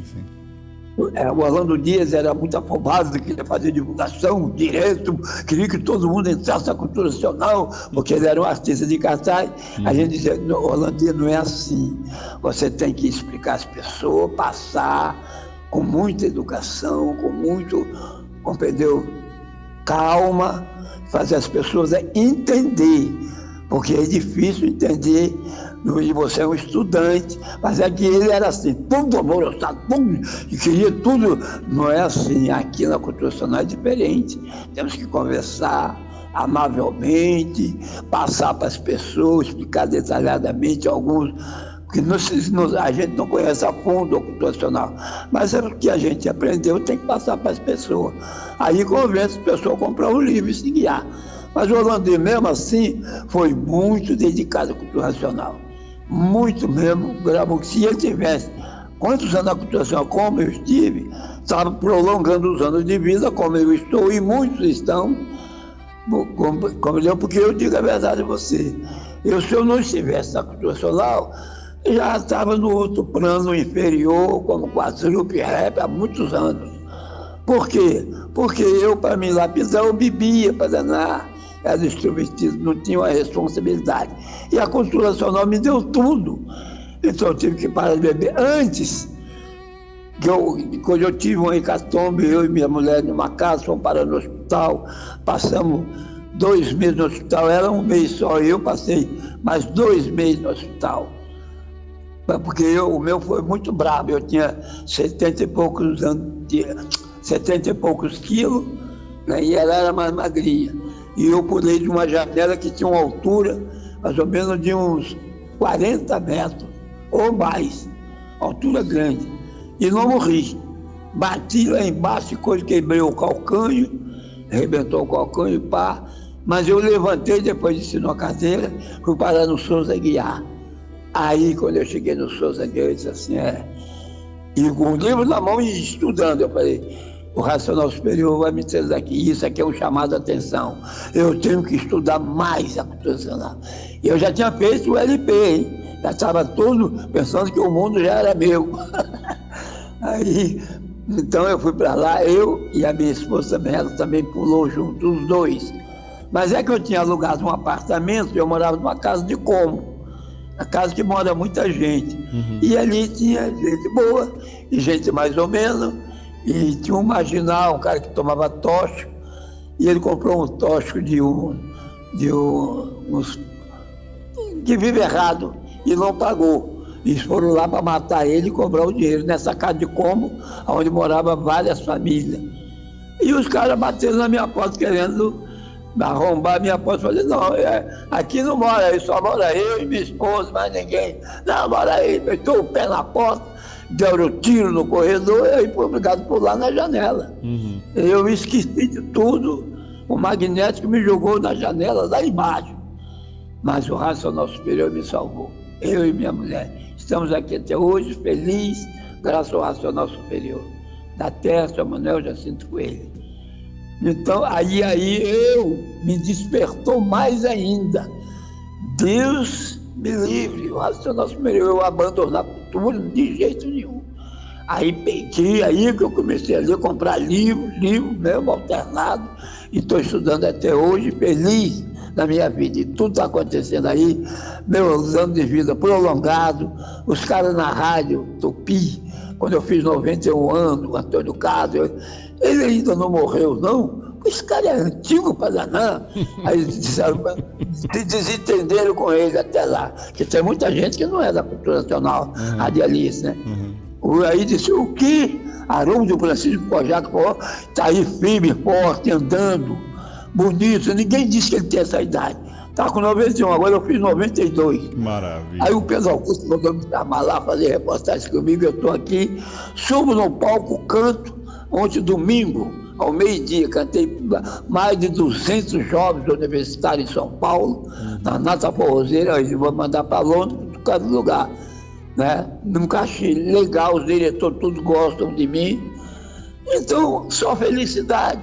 O Orlando Dias era muito afobado, queria fazer divulgação direto, queria que todo mundo entrasse na cultura nacional, porque ele era um artista de cartaz. A gente dizia: Orlando Dias, não é assim. Você tem que explicar às pessoas, passar com muita educação, entendeu? Calma, fazer as pessoas entender, porque é difícil entender. E você é um estudante, mas é que ele era assim, todo alvoroçado, e queria tudo. Não é assim, aqui na cultura nacional é diferente. Temos que conversar amavelmente, passar para as pessoas, explicar detalhadamente alguns, que a gente não conhece a fundo a cultura nacional, mas é o que a gente aprendeu, tem que passar para as pessoas. Aí convence as pessoas a comprar o livro e se guiar. Mas o Orlando, mesmo assim, foi muito dedicado à cultura nacional. Muito mesmo, gravou. Se ele tivesse quantos anos na cultura nacional como eu estive, estava prolongando os anos de vida, como eu estou, e muitos estão, porque eu digo a verdade a você. Se eu não estivesse na cultura nacional, já estava no outro plano inferior, como Quadruple Rap, há muitos anos. Por quê? Porque eu, para me lapidar, eu bebia para danar. era instrumentista, não tinha uma responsabilidade. E a cultura nacional me deu tudo. Então eu tive que parar de beber. Antes, quando eu tive uma hecatombe, eu e minha mulher numa casa, fomos parar no hospital, passamos 2 meses no hospital, era 1 mês só, eu passei mais 2 meses no hospital. Porque o meu foi muito brabo, eu tinha 70 e poucos quilos, né, e ela era mais magrinha. E eu pulei de uma janela que tinha uma altura, mais ou menos de uns 40 metros, ou mais, altura grande. E não morri. Bati lá embaixo, coisa, quebrei o calcanho, arrebentou o calcanho, pá. Mas eu levantei depois de ensinar a cadeira, fui parar no Souza Aguiar. Aí, quando eu cheguei no Souza Aguiar, eu disse assim, e com o livro na mão e estudando, eu falei, o Racional Superior vai me trazer aqui, isso aqui é um chamado de atenção. Eu tenho que estudar mais a cultura nacional. E eu já tinha feito o LP, hein? Já estava todo pensando que o mundo já era meu. Aí, então eu fui para lá, eu e a minha esposa também, ela também pulou junto, os dois. Mas é que eu tinha alugado um apartamento, eu morava numa casa de cômodo, a casa que mora muita gente. Uhum. E ali tinha gente boa e gente mais ou menos, e tinha um marginal, um cara que tomava tóxico, e ele comprou um tóxico de uns que vive errado e não pagou. Eles foram lá para matar ele e cobrar o dinheiro nessa casa de cômodo, onde moravam várias famílias. E os caras bateram na minha porta querendo arrombar a minha porta. Eu falei, não, aqui não mora aí, só mora eu e minha esposa, mais ninguém. Não, mora aí. Meteu o pé na porta, deram tiro no corredor, e aí fui obrigado a pular na janela. Uhum. Eu esqueci de tudo, o magnético me jogou na janela lá embaixo. Mas o Racional Superior me salvou, eu e minha mulher. Estamos aqui até hoje, felizes, graças ao Racional Superior. Da Terra, São Manuel Jacinto Coelho. Então, aí eu me despertou mais ainda. Deus me livre, o Racional Superior, eu abandonar a cultura de jeito nenhum. Aí peguei, aí que eu comecei a ler, comprar livro mesmo, alternado, e estou estudando até hoje, feliz na minha vida, e tudo está acontecendo aí, meus anos de vida prolongado, os caras na rádio, Tupi, quando eu fiz 91 anos, o Antônio Carlos, ele ainda não morreu, não? Esse cara é antigo para danar. Aí eles disseram, desentenderam com ele até lá, porque tem muita gente que não é da cultura nacional, radialista, né? Aí disse, o quê? Haroldo Francisco Kojak está aí firme, forte, andando, bonito, ninguém disse que ele tem essa idade. Estava com 91, agora eu fiz 92. Maravilha. Aí o Pedro Augusto mandou me chamar lá, fazer reportagem comigo, eu estou aqui, subo no palco, canto. Ontem, domingo, ao meio-dia, cantei mais de 200 jovens universitários em São Paulo, na Nata Forrozeira, eu vou mandar para Londres, em cada lugar. Né? Num cachê legal, os diretores todos gostam de mim. Então, só felicidade.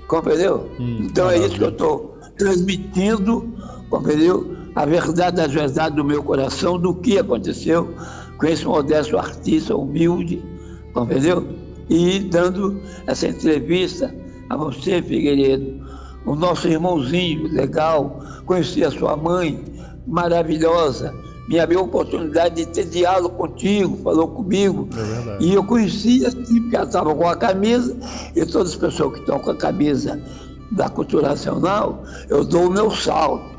Compreendeu? Então é isso que eu estou transmitindo, compreendeu? A verdade das verdades do meu coração, do que aconteceu com esse modesto artista humilde, compreendeu? E dando essa entrevista a você, Figueiredo, o nosso irmãozinho legal, conheci a sua mãe, maravilhosa, me abriu a oportunidade de ter diálogo contigo, falou comigo. É verdade. E eu conheci assim, porque ela estava com a camisa, e todas as pessoas que estão com a camisa da Cultura Nacional, eu dou o meu salve.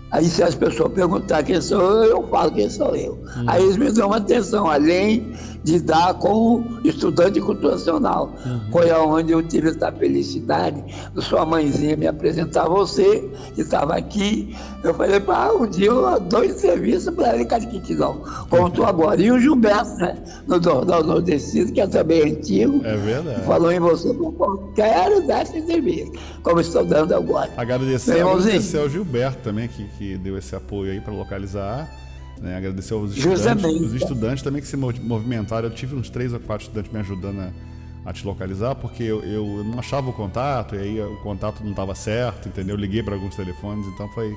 Aí se as pessoas perguntarem quem sou eu falo quem sou eu. Aí eles me dão atenção, além de dar como estudante de cultura nacional. Foi aonde eu tive essa felicidade da sua mãezinha me apresentar a você, que estava aqui. Eu falei, um dia eu dou entrevista para ele, Catiquitidão, como estou agora. E o Gilberto, né, no Jornal Nordestino, que é também antigo, é verdade, falou em você, quero dar essa entrevista, como estou dando agora. Agradecer ao Gilberto também, que deu esse apoio aí para localizar, né? Agradecer aos estudantes também que se movimentaram. Eu tive uns 3 ou 4 estudantes me ajudando a te localizar, porque eu não achava o contato, e aí o contato não estava certo, entendeu? Eu liguei para alguns telefones, então foi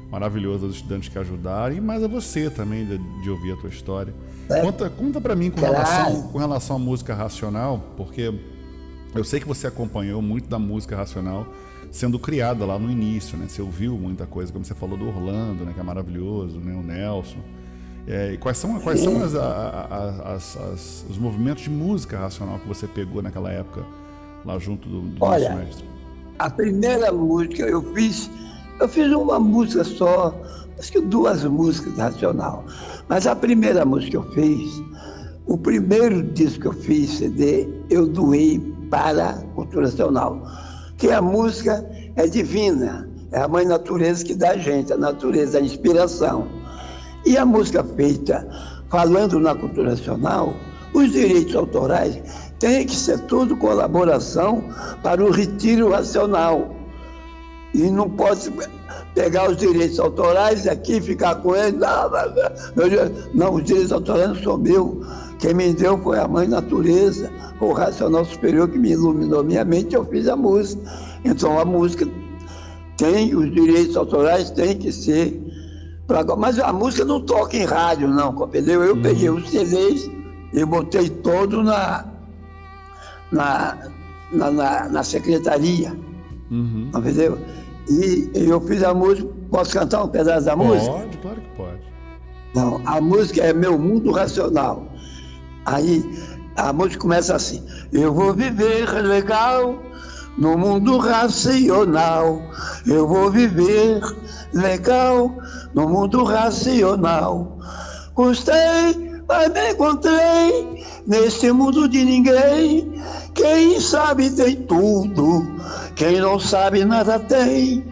maravilhoso os estudantes que ajudaram, e mais a você também de ouvir a tua história. Conta para mim com relação à música racional, porque eu sei que você acompanhou muito da música racional sendo criada lá no início, né? Você ouviu muita coisa, como você falou do Orlando, né? Que é maravilhoso, né? O Nelson. E quais são os movimentos de música racional que você pegou naquela época, lá junto do nosso mestre? A primeira música eu fiz uma música só, acho que 2 músicas racional. Mas a primeira música que eu fiz, o primeiro disco que eu fiz, CD, eu doei para a Cultura Racional. Que a música é divina, é a mãe natureza que dá a gente, a natureza, a inspiração. E a música feita falando na Cultura Racional, os direitos autorais têm que ser tudo colaboração para o retiro racional. E não pode pegar os direitos autorais aqui e ficar com eles. Não, os direitos autorais não são meus. Quem me deu foi a mãe natureza, o racional superior que me iluminou minha mente, eu fiz a música. Então a música tem, os direitos autorais têm que ser. Mas a música não toca em rádio, não, entendeu? Eu peguei os CDs e botei todo na secretaria, entendeu? E eu fiz a música. Posso cantar um pedaço da música? Pode, claro que pode. Não, a música é Meu Mundo Racional. Aí a música começa assim: eu vou viver legal no mundo racional. Eu vou viver legal no mundo racional. Gostei, mas me encontrei nesse mundo de ninguém. Quem sabe tem tudo, quem não sabe nada tem.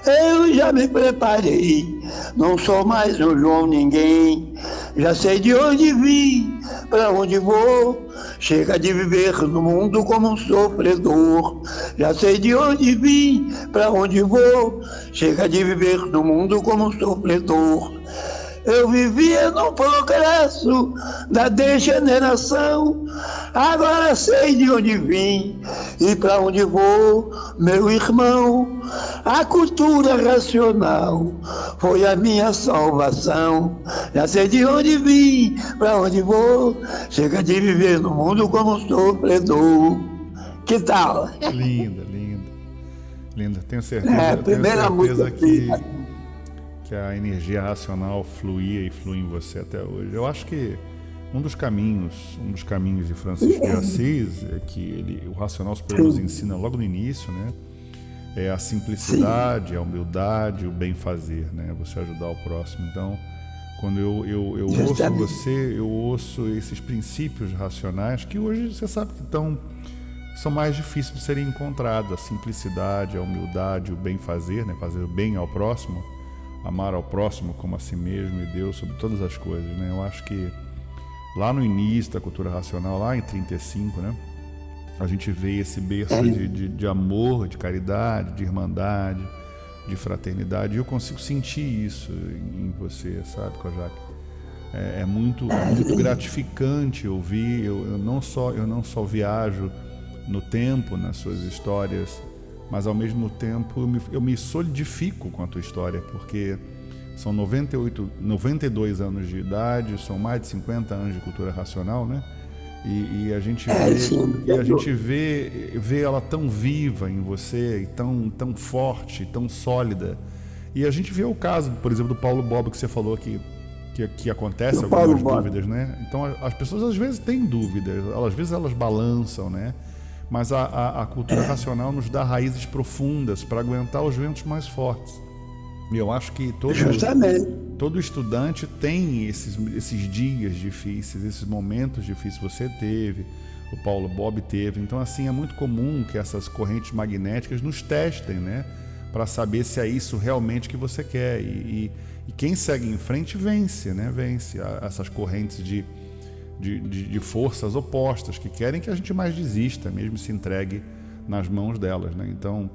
Eu já me preparei, não sou mais um João ninguém. Já sei de onde vim, para onde vou. Chega de viver no mundo como um sofredor. Já sei de onde vim, para onde vou. Chega de viver no mundo como um sofredor. Eu vivia no progresso da degeneração. Agora sei de onde vim e para onde vou, meu irmão. A cultura racional foi a minha salvação. Já sei de onde vim, para onde vou. Chega de viver no mundo como um sofredor. Que tal? Linda, linda. Linda. Tenho certeza que a energia racional fluía e flui em você até hoje. Eu acho que um dos caminhos de Francisco de Assis é que o racional superior nos ensina logo no início, né? É a simplicidade, a humildade, o bem fazer, né? Você ajudar o próximo. Então, quando eu ouço você, eu ouço esses princípios racionais que hoje você sabe que são mais difíceis de serem encontrados. A simplicidade, a humildade, o bem fazer, né? Fazer o bem ao próximo, amar ao próximo como a si mesmo e Deus sobre todas as coisas, né? Eu acho que lá no início da cultura racional, lá em 35, né? A gente vê esse berço de amor, de caridade, de irmandade, de fraternidade. E eu consigo sentir isso em você, sabe, Kojak? É muito gratificante ouvir. Eu não só viajo no tempo, nas suas histórias, mas ao mesmo tempo eu me solidifico com a tua história, porque são 92 anos de idade, são mais de 50 anos de cultura racional, né? E a gente vê ela tão viva em você, e tão forte, tão sólida. E a gente vê o caso, por exemplo, do Paulo Bob, que você falou que acontece algumas dúvidas, né? Então as pessoas às vezes têm dúvidas, às vezes elas balançam, né? Mas a cultura racional nos dá raízes profundas para aguentar os ventos mais fortes. E eu acho que todo estudante tem esses dias difíceis, esses momentos difíceis que você teve, o Paulo Bob teve. Então, assim, é muito comum que essas correntes magnéticas nos testem, né? Para saber se é isso realmente que você quer. E quem segue em frente vence, né? Vence essas correntes de forças opostas que querem que a gente mais desista, mesmo se entregue nas mãos delas, né? Então,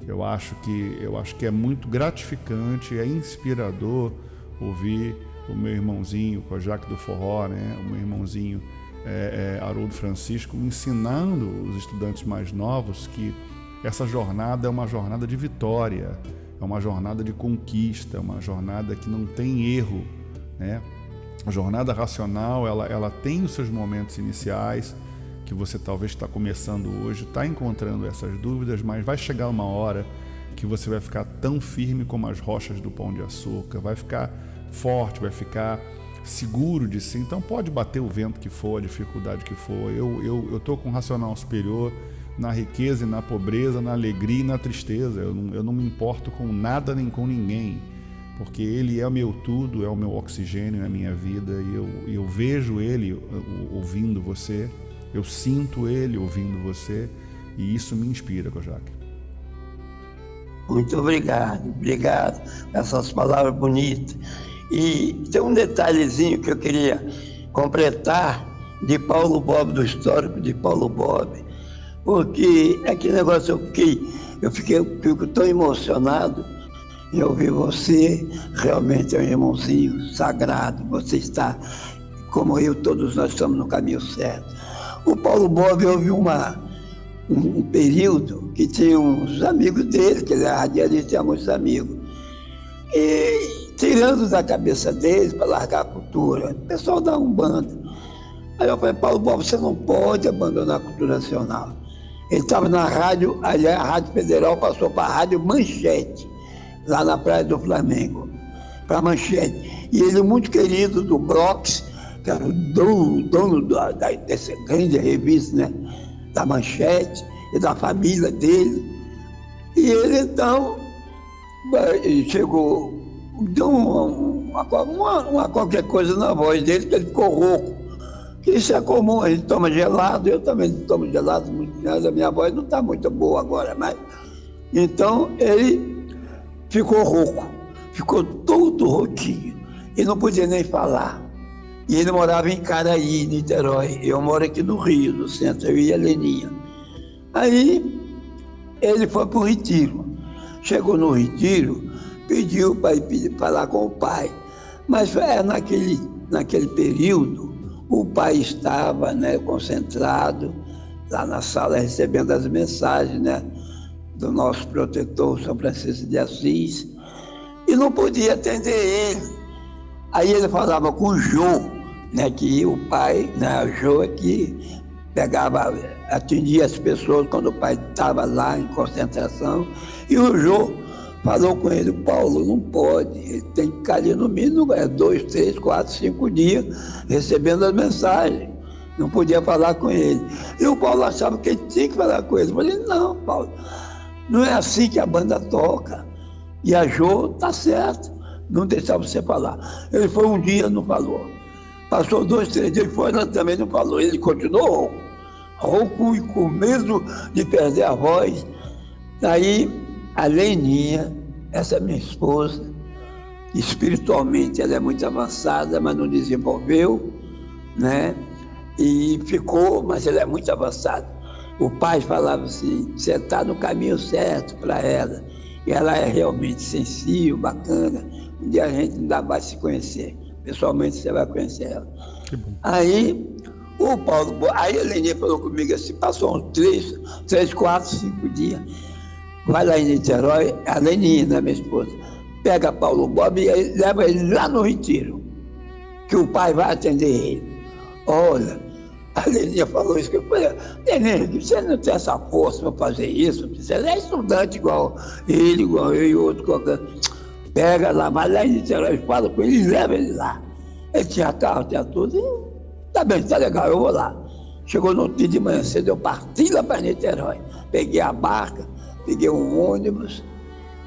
eu acho que é muito gratificante, é inspirador ouvir o meu irmãozinho Kojak do Forró, né? O meu irmãozinho Haroldo Francisco ensinando os estudantes mais novos que essa jornada é uma jornada de vitória, é uma jornada de conquista, é uma jornada que não tem erro, né? A jornada racional, ela tem os seus momentos iniciais, que você talvez está começando hoje, está encontrando essas dúvidas, mas vai chegar uma hora que você vai ficar tão firme como as rochas do Pão de Açúcar, vai ficar forte, vai ficar seguro de si. Então pode bater o vento que for, a dificuldade que for. Eu estou com um racional superior na riqueza e na pobreza, na alegria e na tristeza. Eu não me importo com nada nem com ninguém, porque Ele é o meu tudo, é o meu oxigênio, é a minha vida, e eu vejo Ele ouvindo você, eu sinto Ele ouvindo você, e isso me inspira, Kojak. Muito obrigado por essas palavras bonitas. E tem um detalhezinho que eu queria completar de Paulo Bob, do histórico de Paulo Bob, porque aquele negócio eu fico tão emocionado em ouvir você. Realmente é um irmãozinho sagrado, você está, como eu, todos nós estamos no caminho certo. O Paulo Bob houve um período que tinha uns amigos dele, que ele era radialista, tinha muitos amigos, e tirando da cabeça deles para largar a cultura, o pessoal da Umbanda. Aí eu falei, Paulo Bob, você não pode abandonar a cultura nacional. Ele estava na rádio, aliás, a Rádio Federal passou para a Rádio Manchete, lá na Praia do Flamengo, para a Manchete. E ele, muito querido do Brox, que era o dono dessa grande revista, né, da Manchete, e da família dele. E ele, então, chegou, deu uma qualquer coisa na voz dele, que ele ficou rouco. Isso é comum, a gente toma gelado, eu também tomo gelado, a minha voz não está muito boa agora, mas... Então, ele ficou rouco, ficou todo rouquinho, e não podia nem falar. E ele morava em Caraí, Niterói, eu moro aqui no Rio, no centro, eu e a Leninha. Aí, ele foi para o retiro. Chegou no retiro, pediu para ir falar com o pai, mas naquele período, o pai estava, né, concentrado lá na sala recebendo as mensagens, né, do nosso protetor São Francisco de Assis, e não podia atender ele. Aí ele falava com o Jô, né, que o pai, né, o Jô é que atendia as pessoas quando o pai estava lá em concentração, e o Jô falou com ele, Paulo, não pode, ele tem que ficar ali no mínimo 2, 3, 4, 5 dias recebendo as mensagens, não podia falar com ele. E o Paulo achava que ele tinha que falar com ele. Eu falei, não, Paulo, não é assim que a banda toca. E a Jô tá certo, não deixava você falar. Ele foi um dia, não falou. Passou 2, 3 dias, ele foi, ela também não falou. Ele continuou rouco e com medo de perder a voz. Daí, a Leninha, essa minha esposa, espiritualmente ela é muito avançada, mas não desenvolveu, né? E ficou, mas ela é muito avançada. O pai falava assim, você está no caminho certo para ela. E ela é realmente sensível, bacana. Um dia a gente ainda vai se conhecer. Pessoalmente você vai conhecer ela. Que bom. Aí a Leninha falou comigo assim, passou uns 3, 4, 5 dias. Vai lá em Niterói, a Leninha, né, minha esposa, pega Paulo Bob e leva ele lá no retiro, que o pai vai atender ele. Olha, a Leninha falou isso, que eu falei, Leninha, você não tem essa força para fazer isso, você é estudante igual ele, igual eu e outro qualquer. Pega lá, vai lá em Niterói, fala com ele e leva ele lá. Ele tinha carro, tinha tudo, e tá bem, tá legal, eu vou lá. Chegou no dia de manhã cedo, eu parti lá para Niterói, peguei a barca, peguei um ônibus,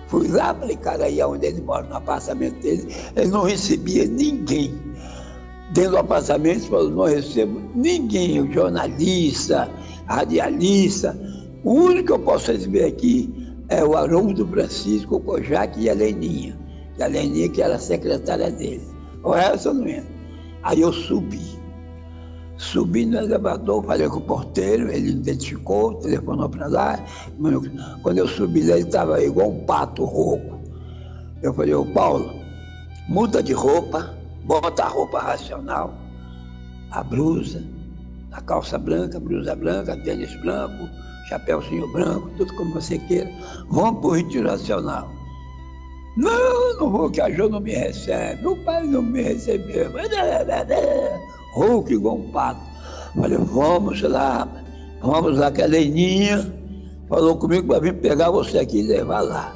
fui lá para Icaraí, onde ele mora, no apartamento dele. Ele não recebia ninguém. Dentro do apartamento, ele falou, não recebo ninguém, o jornalista, radialista. O único que eu posso receber aqui é o Haroldo Francisco, o Kojak e a Leninha. E a Leninha, que era a secretária dele. O resto eu não entra. Aí eu subi no elevador, falei com o porteiro, ele identificou, telefonou para lá. Quando eu subi lá, ele estava igual um pato rouco. Eu falei, ô Paulo, muda de roupa, bota a roupa racional, a blusa, a calça branca, blusa branca, tênis branco, chapéuzinho branco, tudo como você queira. Vamos para o Retiro Nacional. Não vou, que a Jô não me recebe, o pai não me recebeu. Rouco igual um pato. Falei, vamos lá, que a Leninha falou comigo para vir pegar você aqui e levar lá.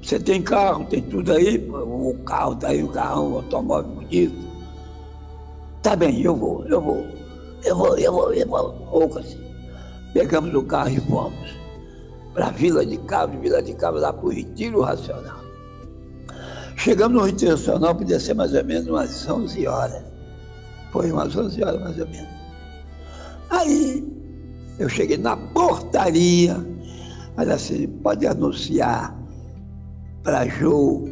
Você tem carro, tem tudo aí, pô, o carro tá aí, o carro, o automóvel bonito. Tá bem, eu vou. Poucas. Pegamos o carro e fomos para Vila de Cabos, lá para o Retiro Racional. Chegamos no Retiro Racional, podia ser mais ou menos umas 11 horas. Foi umas 11 horas mais ou menos. Aí eu cheguei na portaria, mas assim, pode anunciar para Jô,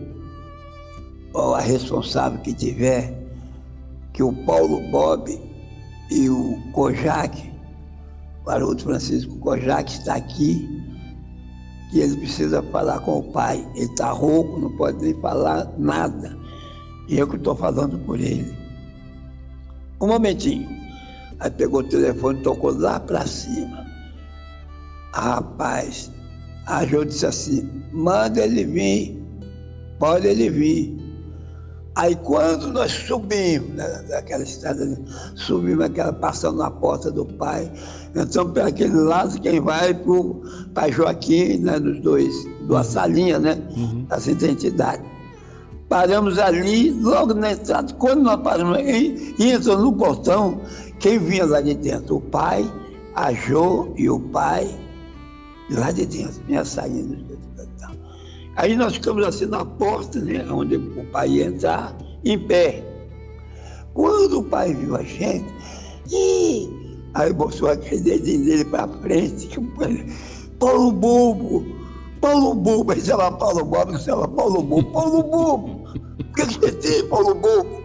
ou a responsável que tiver, que o Paulo Bob e o Kojak, o garoto Francisco Kojak está aqui, que ele precisa falar com o pai. Ele está rouco, não pode nem falar nada. E eu que estou falando por ele. Um momentinho. Aí pegou o telefone e tocou lá para cima. Rapaz, a Jô disse assim, manda ele vir, pode ele vir. Aí quando nós subimos, naquela estrada, subimos aquela, passando na porta do pai, entramos para aquele lado, quem vai para Joaquim, né, nos dois, duas salinhas, né, das identidades. Paramos ali, logo na entrada, quando nós paramos, e entrou no portão, quem vinha lá de dentro? O pai, a Jô e o pai, lá de dentro, vinha saindo. Aí nós ficamos assim na porta, né, onde o pai ia entrar, em pé. Quando o pai viu a gente, aí botou aquele dedinho dele para frente, Paulo Bobo, ele chama Paulo Bobo, Paulo Bobo, o que você tem, Paulo Bobo?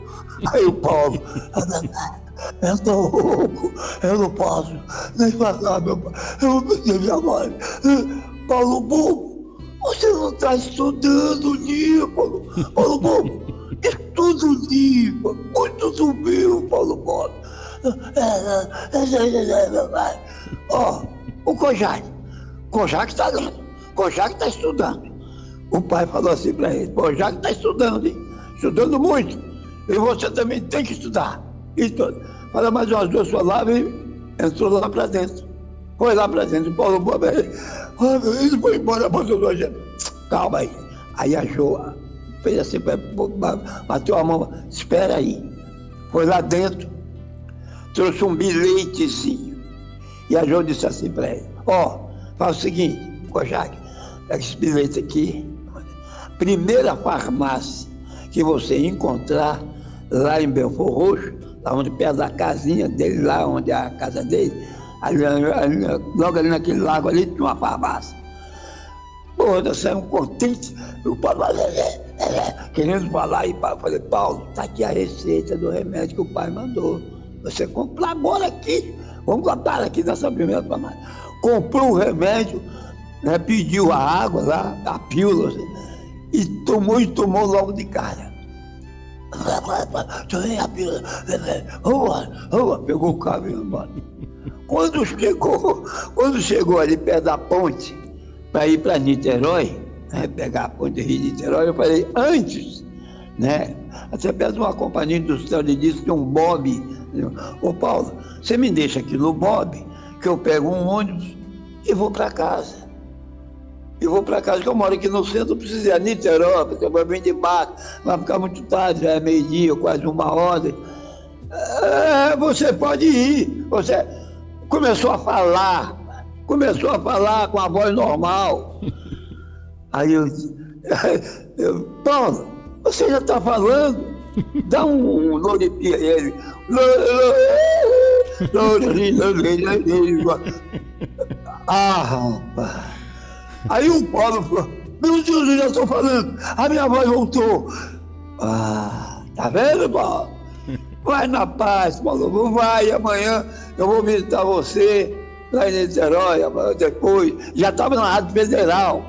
Aí o Paulo, eu estou rouco, eu não posso nem falar, meu pai, eu vou perder minha mãe. Paulo Bobo, você não está estudando, Nípolo, Paulo Bobo, estuda o Nípolo, muito subiu, Paulo Bobo. Ó, o Kojak está lendo, Kojak está estudando. O pai falou assim para ele, Kojak está estudando, hein? Estudando muito, e você também tem que estudar. Fala mais umas duas palavras e entrou lá para dentro. Foi lá para dentro, o Paulo Bobo, ele foi embora, abandonou a gente. Calma aí. Aí a Jô fez assim, bateu a mão, espera aí. Foi lá dentro, trouxe um bilhetezinho. E a Jô disse assim para ele, faz o seguinte, Kojak, pega esse bilhete aqui, primeira farmácia que você encontrar lá em Belfort Roxo, lá onde perto da casinha dele, lá onde é a casa dele, logo ali naquele lago ali, tinha uma farmácia. Pô, nós saímos contentes, o Paulo querendo falar, e eu falei, Paulo, tá aqui a receita do remédio que o pai mandou. Você compra agora aqui, vamos comprar aqui nessa primeira farmácia. Comprou o remédio, né, pediu a água lá, a pílula, e tomou logo de cara. Vamos, pegou o carro e foi embora. Quando chegou ali perto da ponte, para ir para Niterói, né, pegar a ponte de Rio de Niterói, eu falei, antes, né, até perto de uma companhia industrial, ele disse que um Bob, ô Paulo, você me deixa aqui no Bob, que eu pego um ônibus e vou para casa. Que eu moro aqui no centro, eu preciso ir a Niterói, porque eu vou vir de barco, vai ficar muito tarde, já é meio-dia, quase 1h. Você pode ir. Você começou a falar com a voz normal. Aí eu Paulo, você já está falando? Dá um loripi a ele. Rapaz. Aí o Paulo falou, meu Deus, eu já estou falando, a minha voz voltou. Tá vendo, Paulo? Vai na paz, Paulo, vai, amanhã eu vou visitar você lá em Niterói, amanhã depois. Já estava na Rádio Federal,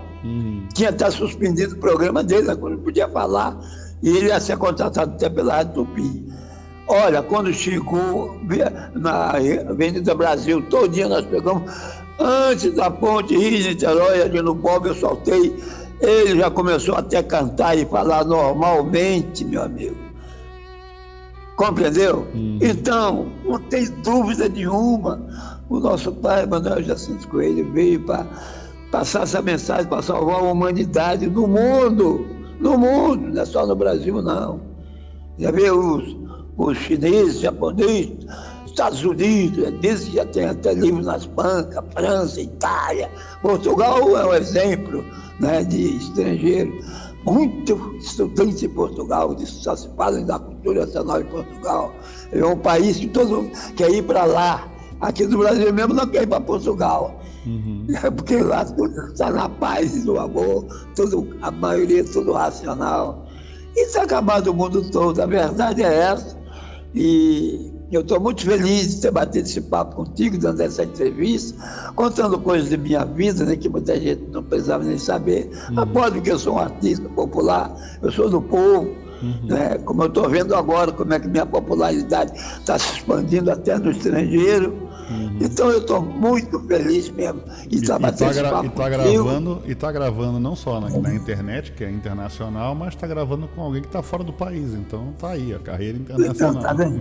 tinha até suspendido o programa dele, quando não podia falar, e ele ia ser contratado até pela Rádio Tupi. Olha, quando chegou na Avenida Brasil, todo dia nós pegamos, antes da ponte Rio de Niterói, ali no Bob, eu soltei, ele já começou até a cantar e falar normalmente, meu amigo. Compreendeu? Então, não tem dúvida nenhuma, o nosso pai, Manuel Jacinto Coelho, veio para passar essa mensagem para salvar a humanidade no mundo, não é só no Brasil, não. Já vê os chineses, japoneses, Estados Unidos, dizem que já tem até livros nas bancas, França, Itália, Portugal é um exemplo, né, de estrangeiro. Muitos estudantes em Portugal, só se falam da cultura nacional em Portugal. É um país que todo mundo quer ir para lá. Aqui no Brasil mesmo não quer ir para Portugal. Porque lá tudo está na paz e no amor, a maioria é tudo racional. E está acabando o mundo todo, a verdade é essa. E eu estou muito feliz de ter batido esse papo contigo, dando essa entrevista, contando coisas de minha vida, né, que muita gente não precisava nem saber. Após que eu sou um artista popular, eu sou do povo, né, como eu estou vendo agora, como é que minha popularidade está se expandindo até no estrangeiro. Então eu estou muito feliz mesmo. E está gravando não só na internet, que é internacional, mas está gravando com alguém que está fora do país. Então está aí, a carreira internacional. Então, tá vendo?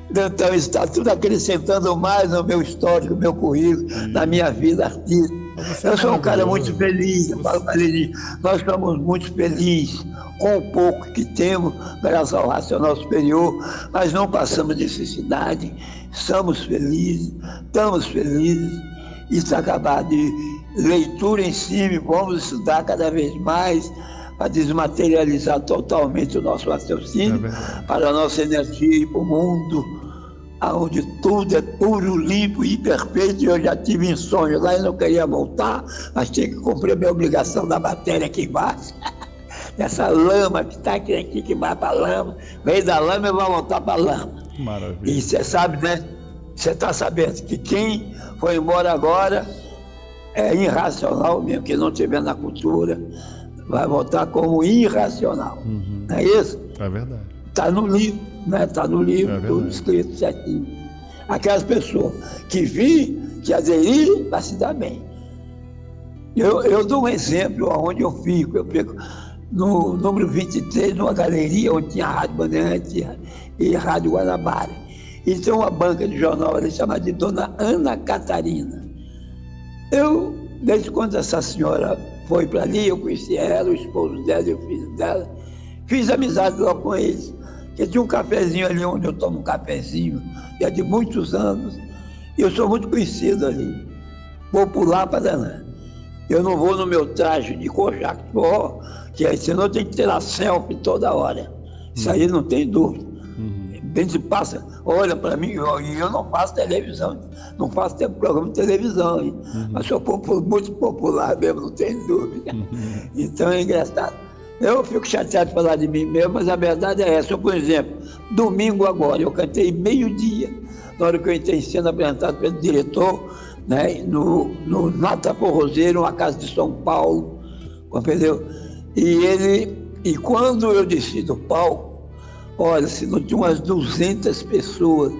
Então está tudo acrescentando mais no meu histórico, no meu currículo, na minha vida artística. Eu sou um cara muito feliz, nós somos muito felizes com o pouco que temos, graças ao racional superior, mas não passamos necessidade, somos felizes, estamos felizes, e se acabar de leitura em cima, vamos estudar cada vez mais para desmaterializar totalmente o nosso raciocínio, para a nossa energia ir para o mundo, onde tudo é puro, limpo e perfeito. Eu já tive insônia lá e não queria voltar, mas tinha que cumprir a minha obrigação da matéria aqui embaixo. Essa lama que está aqui que vai para a lama, veio da lama e vai voltar para a lama. Maravilha. E você sabe, né? Você está sabendo que quem foi embora agora é irracional mesmo, que não estiver na cultura, vai voltar como irracional. Não é isso? É verdade. Está no livro, né? Está no livro, tudo escrito certinho. Aquelas pessoas que vir, que aderir, vai se dar bem. Eu dou um exemplo onde eu fico no número 23, numa galeria onde tinha a Rádio Bandeirante e a Rádio Guanabara. E tem uma banca de jornal ali chamada de Dona Ana Catarina. Desde quando essa senhora foi para ali, eu conheci ela, o esposo dela e o filho dela, fiz amizade lá com eles, porque tinha um cafezinho ali onde eu tomo um cafezinho, já de muitos anos, e eu sou muito conhecido ali, popular para danar. Eu não vou no meu traje de cojaco, que aí senão tem que tirar selfie toda hora. Isso aí não tem dúvida. Bem se passa, olha para mim, e eu não faço televisão, não faço programa de televisão, hein? Mas sou muito popular mesmo, não tem dúvida. Então é engraçado. Eu fico chateado de falar de mim mesmo, mas a verdade é essa. Por exemplo, domingo agora, eu cantei meio-dia, na hora que eu entrei em cena apresentado pelo diretor, né, no Nata Forrozeiro, uma casa de São Paulo, compreendeu? E quando eu desci do palco, olha, se não tinha umas 200 pessoas,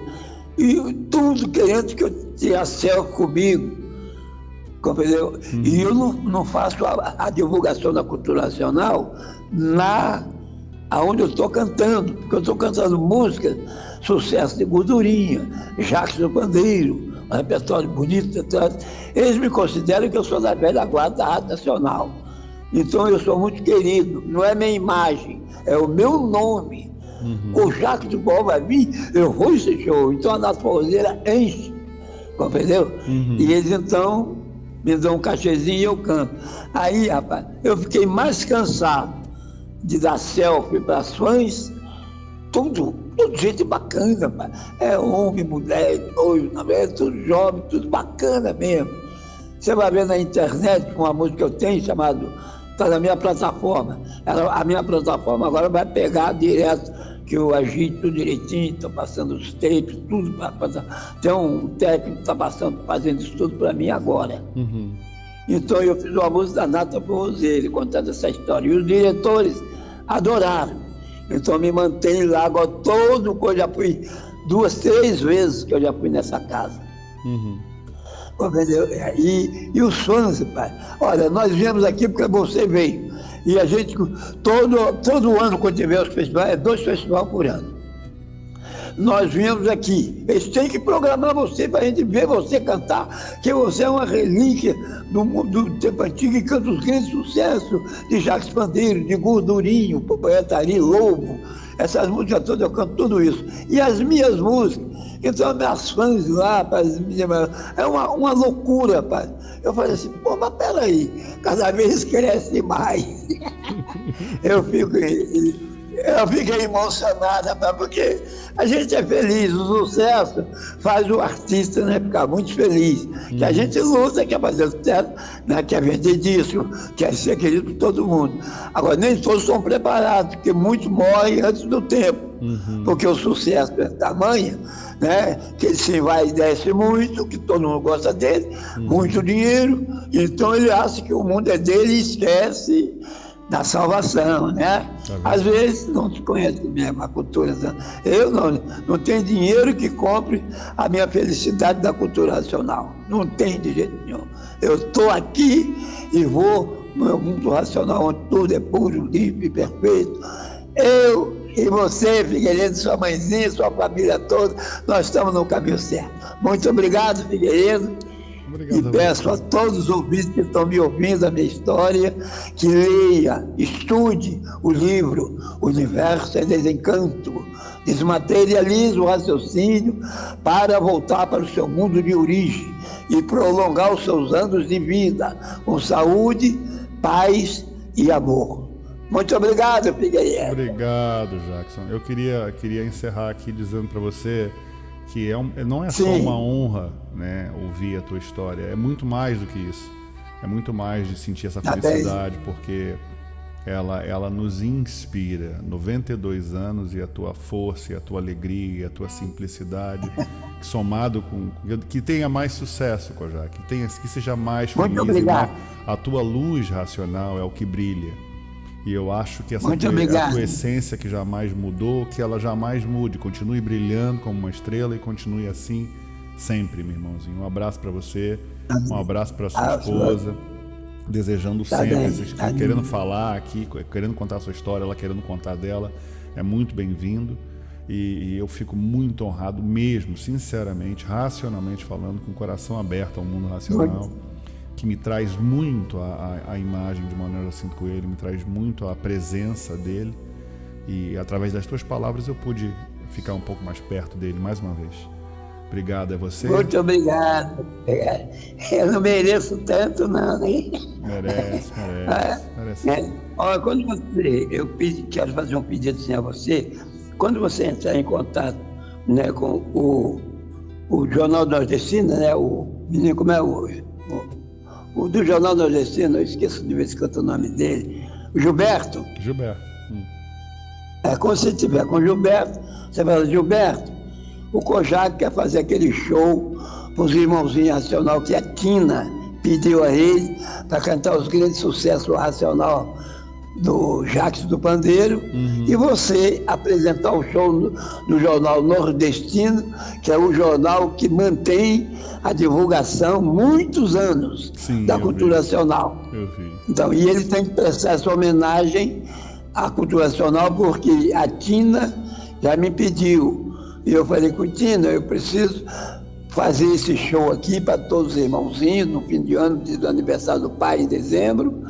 e tudo querendo que eu tirasse selfie comigo, compreendeu? E eu não faço a divulgação da cultura nacional aonde eu estou cantando, porque eu estou cantando música, sucesso de Gordurinha, Jacques do Pandeiro, um repertório bonito, etc. Eles me consideram que eu sou da velha guarda da Rádio Nacional. Então eu sou muito querido, não é minha imagem, é o meu nome. O Jacques do Bom vai vir, eu vou esse show. Então a Nata Forrozeira enche, compreendeu? E eles então me dão um cachezinho e eu canto. Aí, rapaz, eu fiquei mais cansado de dar selfie para as fãs, tudo gente bacana, rapaz. É homem, mulher, noivo, tudo jovem, tudo bacana mesmo. Você vai ver na internet uma música que eu tenho chamada, está na minha plataforma. A minha plataforma agora vai pegar direto, que eu agito tudo direitinho, estou passando os tapes, tudo para passar. Tem um técnico que está fazendo isso tudo para mim agora. Então eu fiz uma música da Nata Forrozeiro, contando essa história. E os diretores adoraram. Então me mantém lá, agora todo coisa, já fui 2, 3 vezes que eu já fui nessa casa. E os fãs, pai, olha, nós viemos aqui porque você veio. E a gente, todo ano, quando tiver os festivais, é 2 festivais por ano. nós viemos aqui. Eles têm que programar você para a gente ver você cantar, que você é uma relíquia do tempo antigo e canta os grandes sucessos de Jacques Pandeiro, de Gordurinho, Poetaria, Lobo. Essas músicas todas, eu canto tudo isso. E as minhas músicas, então minhas fãs lá, rapaz, é uma loucura, rapaz. Eu falei assim, pô, mas peraí, cada vez cresce mais. Eu fiquei emocionada, porque a gente é feliz, o sucesso faz o artista, né, ficar muito feliz. Que a gente luta, quer fazer sucesso, né, quer vender disco, quer ser querido por todo mundo. Agora, nem todos estão preparados, porque muitos morrem antes do tempo. Porque o sucesso é tamanho, né, que ele se vai e desce muito, que todo mundo gosta dele, muito dinheiro, então ele acha que o mundo é dele e esquece da salvação, né? Às vezes não se conhece mesmo a cultura. Eu não tenho dinheiro que compre a minha felicidade da cultura racional. Não tem de jeito nenhum. Eu estou aqui e vou no meu mundo racional, onde tudo é puro, limpo e perfeito. Eu e você, Figueiredo, sua mãezinha, sua família toda, nós estamos no caminho certo. Muito obrigado, Figueiredo. Obrigado, e peço a todos os ouvintes que estão me ouvindo a minha história, que leia, estude o livro Universo é Desencanto, desmaterialize o raciocínio para voltar para o seu mundo de origem e prolongar os seus anos de vida com saúde, paz e amor. Muito obrigado, Figueiredo. Obrigado, Jackson. Eu queria encerrar aqui dizendo para você que não é só uma honra, né, ouvir a tua história, é muito mais do que isso. É muito mais de sentir essa felicidade, porque ela nos inspira. 92 anos e a tua força, e a tua alegria, e a tua simplicidade, somado com que tenha mais sucesso, Kojak, que seja mais feliz. Muito obrigado. A tua luz racional é o que brilha. E eu acho que essa a tua essência que jamais mudou, que ela jamais mude, continue brilhando como uma estrela e continue assim sempre, meu irmãozinho. Um abraço para você, um abraço para sua esposa, desejando sempre, querendo falar aqui, querendo contar a sua história, ela querendo contar dela, é muito bem-vindo. E eu fico muito honrado mesmo, sinceramente, racionalmente falando, com o coração aberto ao mundo racional. Que me traz muito a imagem de Manuel Jacinto Coelho, me traz muito a presença dele, e através das tuas palavras eu pude ficar um pouco mais perto dele mais uma vez. Obrigado a você. Muito obrigado. Eu não mereço tanto, não, hein? Merece. Olha, quando eu quero fazer um pedido assim a você, quando você entrar em contato, né, com o Jornal Nordestino, né, o menino, como é o do Jornal Nordestino, eu esqueço de vez em quando o nome dele, o Gilberto. Quando você estiver com o Gilberto, você fala, Gilberto, o Kojak quer fazer aquele show para os irmãozinhos Racional, que a Tina pediu a ele para cantar os grandes sucessos racional do Jacques do Pandeiro, e você apresentar o show no Jornal Nordestino, que é o jornal que mantém a divulgação muitos anos da cultura nacional. Então, e ele tem que prestar essa homenagem à cultura nacional, porque a Tina já me pediu. E eu falei com a Tina, eu preciso fazer esse show aqui para todos os irmãozinhos, no fim de ano, do aniversário do pai, em dezembro,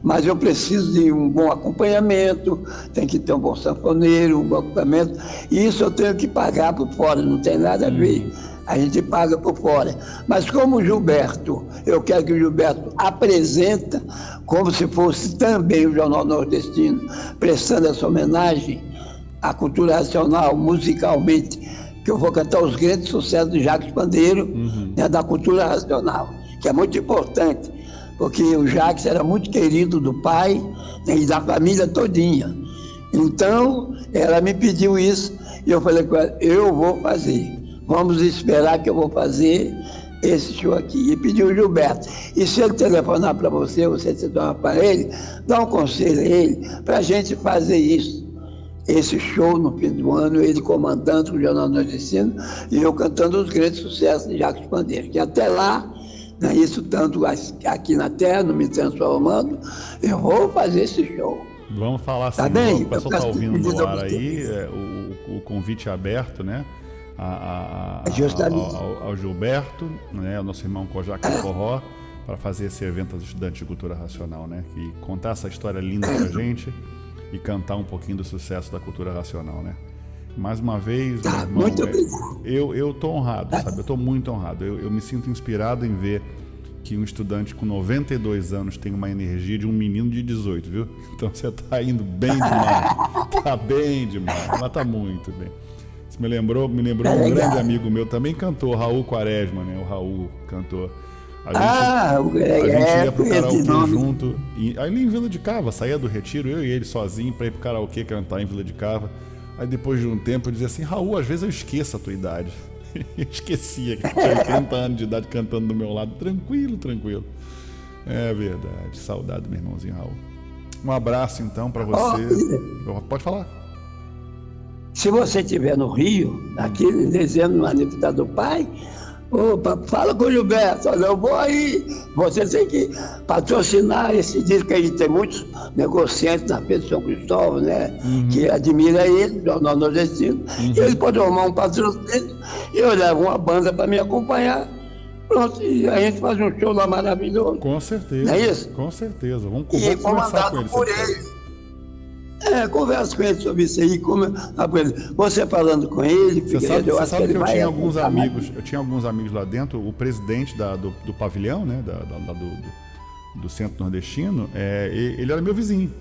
mas eu preciso de um bom acompanhamento, tem que ter um bom sanfoneiro, um bom acompanhamento, e isso eu tenho que pagar por fora, não tem nada a ver. A gente paga por fora. Mas como o Gilberto, eu quero que o Gilberto apresenta como se fosse também o Jornal Nordestino, prestando essa homenagem à cultura racional, musicalmente, que eu vou cantar os grandes sucessos de Jacques Pandeiro, né, da cultura racional, que é muito importante, porque o Jacques era muito querido do pai, né, e da família todinha. Então, ela me pediu isso, e eu falei com ela, eu vou fazer. Vamos esperar que eu vou fazer esse show aqui. E pediu o Gilberto. E se ele telefonar para você, você se dá para ele, dá um conselho a ele, para a gente fazer isso. Esse show no fim do ano, ele comandando o Jornal Nordestino e eu cantando os grandes sucessos de Jacques Pandeiro. Que até lá, né, isso tanto aqui na Terra, não me transformando, eu vou fazer esse show. Vamos falar assim, tá bem? O pessoal está ouvindo no ar aí, o o convite aberto, né, ao Gilberto, né, ao nosso irmão Kojak Forró, para fazer esse evento aos estudantes de cultura racional, né, e contar essa história linda pra gente e cantar um pouquinho do sucesso da cultura racional, né. Mais uma vez, meu irmão, Muito obrigado. eu tô honrado, sabe? Eu tô muito honrado. Eu me sinto inspirado em ver que um estudante com 92 anos tem uma energia de um menino de 18, viu? Então você tá indo bem demais. Tá bem demais, mas tá muito bem. Isso me lembrou um grande amigo meu, também cantor, Raul Quaresma, né? O Raul, cantor. A gente ia pro karaokê junto. Ali em Vila de Cava, saía do retiro, eu e ele sozinho pra ir pro karaokê cantar em Vila de Cava. Aí depois de um tempo eu dizia assim, Raul, às vezes eu esqueço a tua idade. Eu esquecia que eu tinha 80 anos de idade cantando do meu lado, tranquilo. É verdade, saudade do meu irmãozinho Raul. Um abraço então pra você. Pode falar. Se você estiver no Rio, aqui em dezembro, no aniversário do pai, opa, fala com o Gilberto, olha, eu vou aí. Você tem que patrocinar esse disco aí. Tem muitos negociantes na Feira de São Cristóvão, né? Que admira ele, Jornal Nordestino. E ele pode arrumar um patrocínio e eu levo uma banda para me acompanhar. Pronto, e a gente faz um show lá maravilhoso. Com certeza. Não é isso? Com certeza. Vamos e conversar com ele. Por ele. Conversa com ele sobre isso aí, você falando com ele. Você sabe que eu tinha alguns amigos, lá dentro, o presidente do pavilhão, né, do Centro Nordestino, ele era meu vizinho.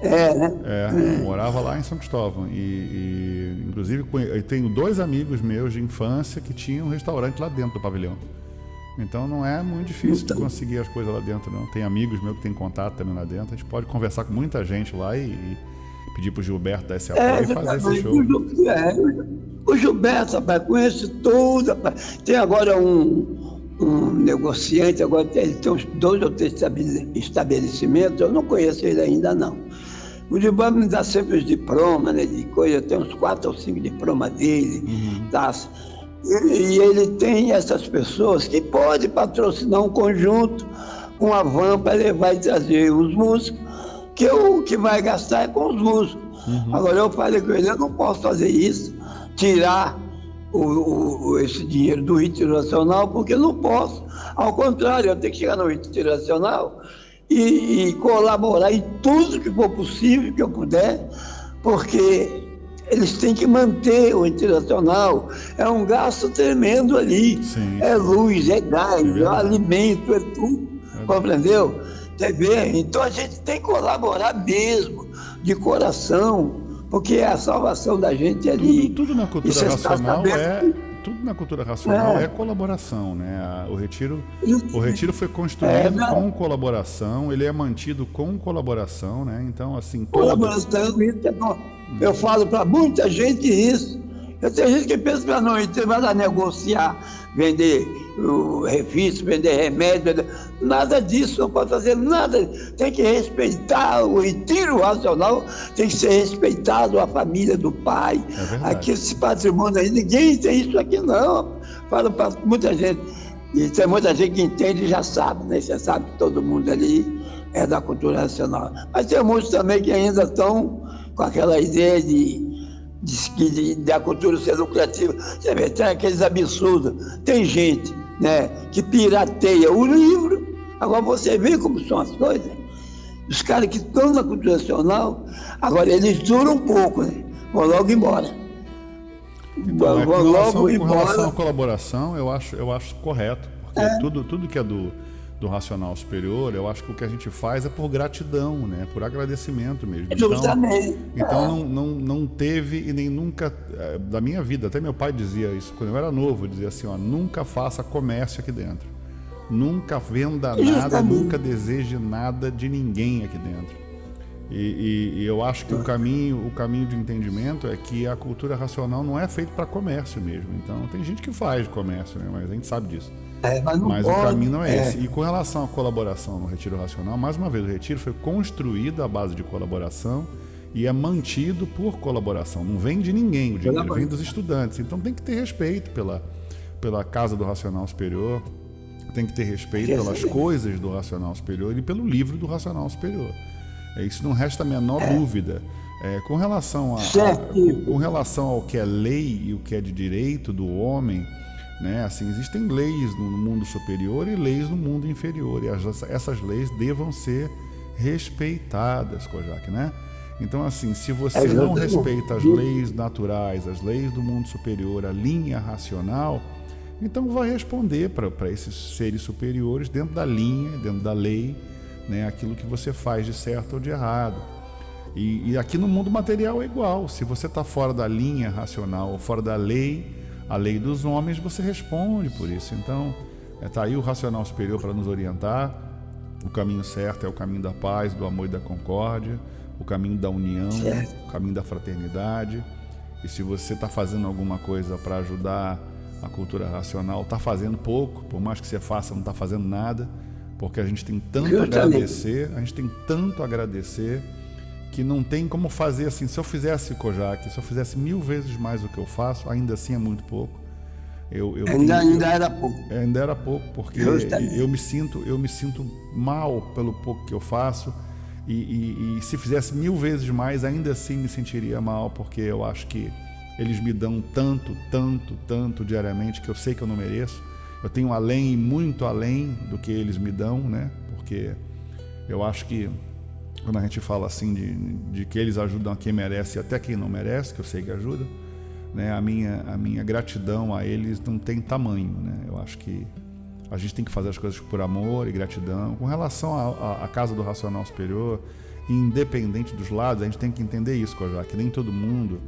Né? Morava lá em São Cristóvão e inclusive eu tenho 2 amigos meus de infância que tinham um restaurante lá dentro do pavilhão. Então não é muito difícil de conseguir as coisas lá dentro, não. Tem amigos meus que têm contato também lá dentro. A gente pode conversar com muita gente lá e pedir pro Gilberto dar esse apoio e fazer esse show. O Gilberto, rapaz, conhece tudo, rapaz. Tem agora um negociante, agora ele tem uns 2 ou 3 estabelecimentos, eu não conheço ele ainda não. O Gilberto me dá sempre os diplomas, né, de coisa, tem uns 4 ou 5 diplomas dele, tá? E ele tem essas pessoas que podem patrocinar um conjunto, uma van para levar e trazer os músicos, que o que vai gastar é com os músicos. Agora eu falei com ele, eu não posso fazer isso, tirar esse dinheiro do Retiro Nacional, porque eu não posso. Ao contrário, eu tenho que chegar no Retiro Nacional e colaborar em tudo que for possível, que eu puder, porque eles têm que manter o Internacional. É um gasto tremendo ali. Sim. Luz, é gás, é alimento, é tudo. Compreendeu? TV. Então a gente tem que colaborar mesmo, de coração, porque a salvação da gente é ali. Tudo na cultura racional tudo na cultura racional é colaboração, né? O retiro foi construído com colaboração, ele é mantido com colaboração, né? Então, assim... Colaboração, isso é bom. Eu falo para muita gente isso. Tem gente que pensa que não, você vai lá negociar, vender refis, vender remédio, nada disso, não pode fazer nada. Tem que respeitar o retiro racional, tem que ser respeitado a família do pai. Aqui esse patrimônio aí, ninguém tem isso aqui não. Falo para muita gente. E tem muita gente que entende e já sabe, né? Você sabe que todo mundo ali é da cultura racional. Mas tem muitos também que ainda estão com aquela ideia da cultura ser lucrativa. Você vê, tem aqueles absurdos. Tem gente, né, que pirateia o livro. Agora você vê como são as coisas. Os caras que estão na cultura nacional, agora eles duram um pouco, né? Vão logo embora. Então, com relação à colaboração, eu acho correto, porque tudo que é do racional superior, eu acho que o que a gente faz é por gratidão, né? Por agradecimento mesmo. Então não teve e nem nunca, da minha vida, até meu pai dizia isso, quando eu era novo, dizia assim, nunca faça comércio aqui dentro. Nunca venda nada, nunca deseje nada de ninguém aqui dentro. E eu acho que o caminho de entendimento é que a cultura racional não é feita para comércio mesmo. Então tem gente que faz comércio, né? Mas a gente sabe disso. Mas o caminho não é esse. E com relação à colaboração no Retiro Racional, mais uma vez, o Retiro foi construído à base de colaboração e é mantido por colaboração. Não vem de ninguém, o dinheiro vem dos estudantes. Então tem que ter respeito pela Casa do Racional Superior, tem que ter respeito pelas coisas do Racional Superior e pelo livro do Racional Superior. Isso não resta a menor dúvida. Com relação com relação ao que é lei e o que é de direito do homem, né, assim, existem leis no mundo superior e leis no mundo inferior, e essas leis devam ser respeitadas, Kojak, né? Então, assim, se você não respeita as leis naturais, as leis do mundo superior, a linha racional, então vai responder para esses seres superiores dentro da linha, dentro da lei, né, aquilo que você faz de certo ou de errado. E aqui no mundo material é igual. Se você está fora da linha racional ou fora da lei, a lei dos homens, você responde por isso. Então, está aí o racional superior para nos orientar. O caminho certo é o caminho da paz, do amor e da concórdia, o caminho da união, o caminho da fraternidade. E se você está fazendo alguma coisa para ajudar a cultura racional, está fazendo pouco, por mais que você faça, não está fazendo nada, porque a gente tem tanto a agradecer, que não tem como fazer assim. Se eu fizesse, Kojak, se eu fizesse 1000 vezes mais do que eu faço, ainda assim é muito pouco. Ainda era pouco. Ainda era pouco, porque eu me sinto mal pelo pouco que eu faço, e se fizesse 1000 vezes mais, ainda assim me sentiria mal, porque eu acho que eles me dão tanto diariamente, que eu sei que eu não mereço. Eu tenho além e muito além do que eles me dão, né? Porque eu acho que quando a gente fala assim de que eles ajudam a quem merece e até quem não merece, que eu sei que ajuda, né? A minha gratidão a eles não tem tamanho, né? Eu acho que a gente tem que fazer as coisas por amor e gratidão. Com relação à casa do racional superior, independente dos lados, a gente tem que entender isso, Kojak, que nem todo mundo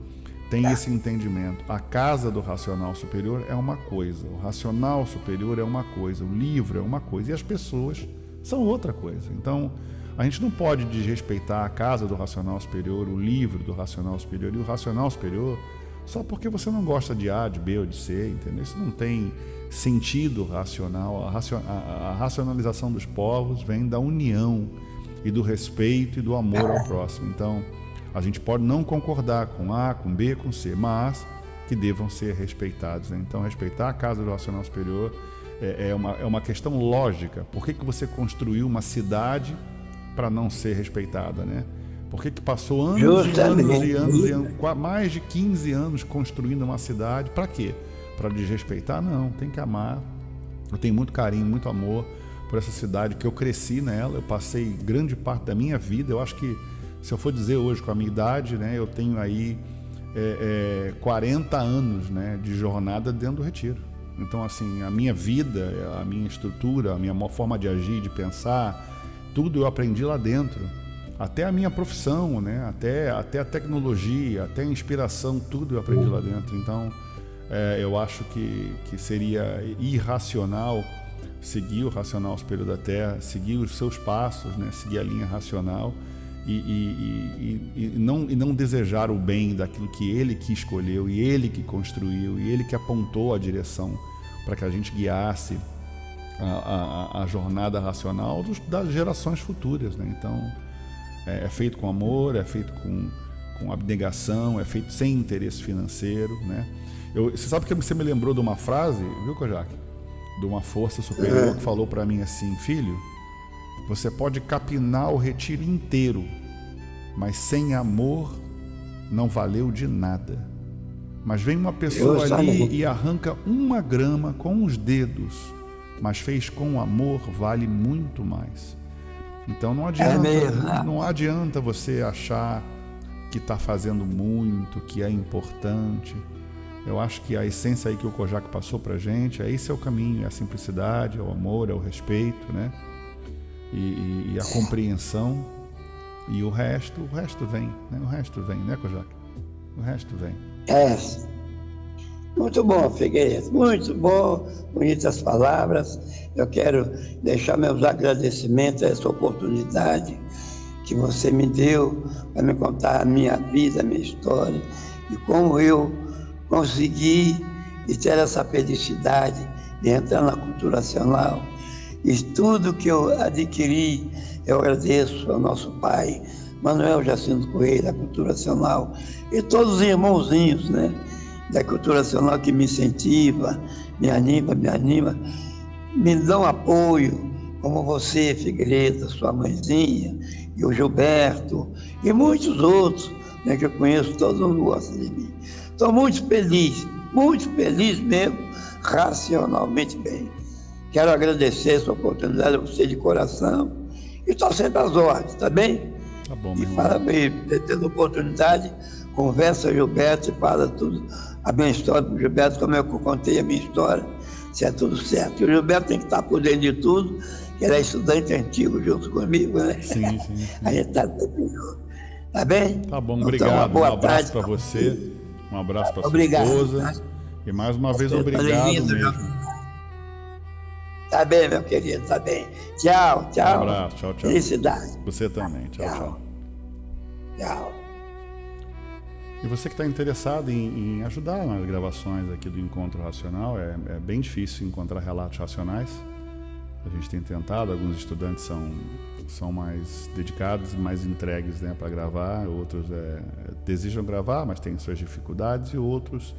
tem esse entendimento. A casa do racional superior é uma coisa, o racional superior é uma coisa, o livro é uma coisa e as pessoas são outra coisa. Então, a gente não pode desrespeitar a casa do racional superior, o livro do racional superior e o racional superior só porque você não gosta de A, de B ou de C, entendeu? Isso não tem sentido racional. A racionalização dos povos vem da união e do respeito e do amor ao próximo. Então, a gente pode não concordar com A, com B, com C, mas que devam ser respeitados, né? Então, respeitar a casa do racional superior é uma questão lógica. Por que você construiu uma cidade para não ser respeitada, né? Por que passou anos e anos, mais de 15 anos construindo uma cidade? Para quê? Para desrespeitar? Não, tem que amar. Eu tenho muito carinho, muito amor por essa cidade, que eu cresci nela, eu passei grande parte da minha vida. Eu acho que, se eu for dizer hoje com a minha idade, né, eu tenho aí 40 anos, né, de jornada dentro do Retiro. Então, assim, a minha vida, a minha estrutura, a minha forma de agir, de pensar, tudo eu aprendi lá dentro. Até a minha profissão, né? Até a tecnologia, até a inspiração, tudo eu aprendi lá dentro. Então, eu acho que seria irracional seguir o racional superior da Terra, seguir os seus passos, né? Seguir a linha racional e não desejar o bem daquilo que ele que escolheu e ele que construiu e ele que apontou a direção para que a gente guiasse a jornada racional das gerações futuras, né? Então, é feito com amor, é feito com abnegação, é feito sem interesse financeiro, né? Você sabe que você me lembrou de uma frase, viu, Kojak? De uma força superior que falou para mim assim: filho, você pode capinar o retiro inteiro, mas sem amor não valeu de nada. Mas vem uma pessoa ali e arranca 1 grama com os dedos, mas fez com amor, vale muito mais. Então não adianta você achar que está fazendo muito, que é importante. Eu acho que a essência aí que o Kojak passou para a gente, esse é o caminho, é a simplicidade, é o amor, é o respeito, né? E a compreensão. E o resto vem, né? O resto vem, né, Kojak? O resto vem. Muito bom, Figueiredo, muito bom, bonitas palavras. Eu quero deixar meus agradecimentos a essa oportunidade que você me deu para me contar a minha vida, a minha história e como eu consegui ter essa felicidade de entrar na cultura racional. E tudo que eu adquiri, eu agradeço ao nosso pai, Manuel Jacinto Coelho, da cultura racional, e todos os irmãozinhos, né, da cultura racional que me incentiva, me anima, me dão apoio, como você, Figueiredo, sua mãezinha, e o Gilberto, e muitos outros, né, que eu conheço, todo mundo gosta de mim. Estou muito feliz mesmo, racionalmente bem. Quero agradecer essa oportunidade a você de coração e estou sempre às ordens, tá bem? Tá bom, E meu irmão. parabéns por ter a oportunidade, conversa Gilberto e fala tudo, a minha história para o Gilberto, como eu contei a minha história, se é tudo certo. E o Gilberto tem que estar por dentro de tudo, que ele é estudante antigo junto comigo, né? Sim. A gente está sempre junto. Tá bem? Tá bom, Então, obrigado. boa Um abraço tarde para você, um abraço para sua Obrigado. esposa. E mais uma vez, Você obrigado bem-vindo, mesmo. Tá bem, meu querido, tá bem. Tchau. Um abraço, tchau. Felicidade. Você também, tchau. Tchau. E você que está interessado em ajudar nas gravações aqui do Encontro Racional, é bem difícil encontrar relatos racionais. A gente tem tentado, alguns estudantes são mais dedicados e mais entregues, né, para gravar, outros desejam gravar, mas têm suas dificuldades, e outros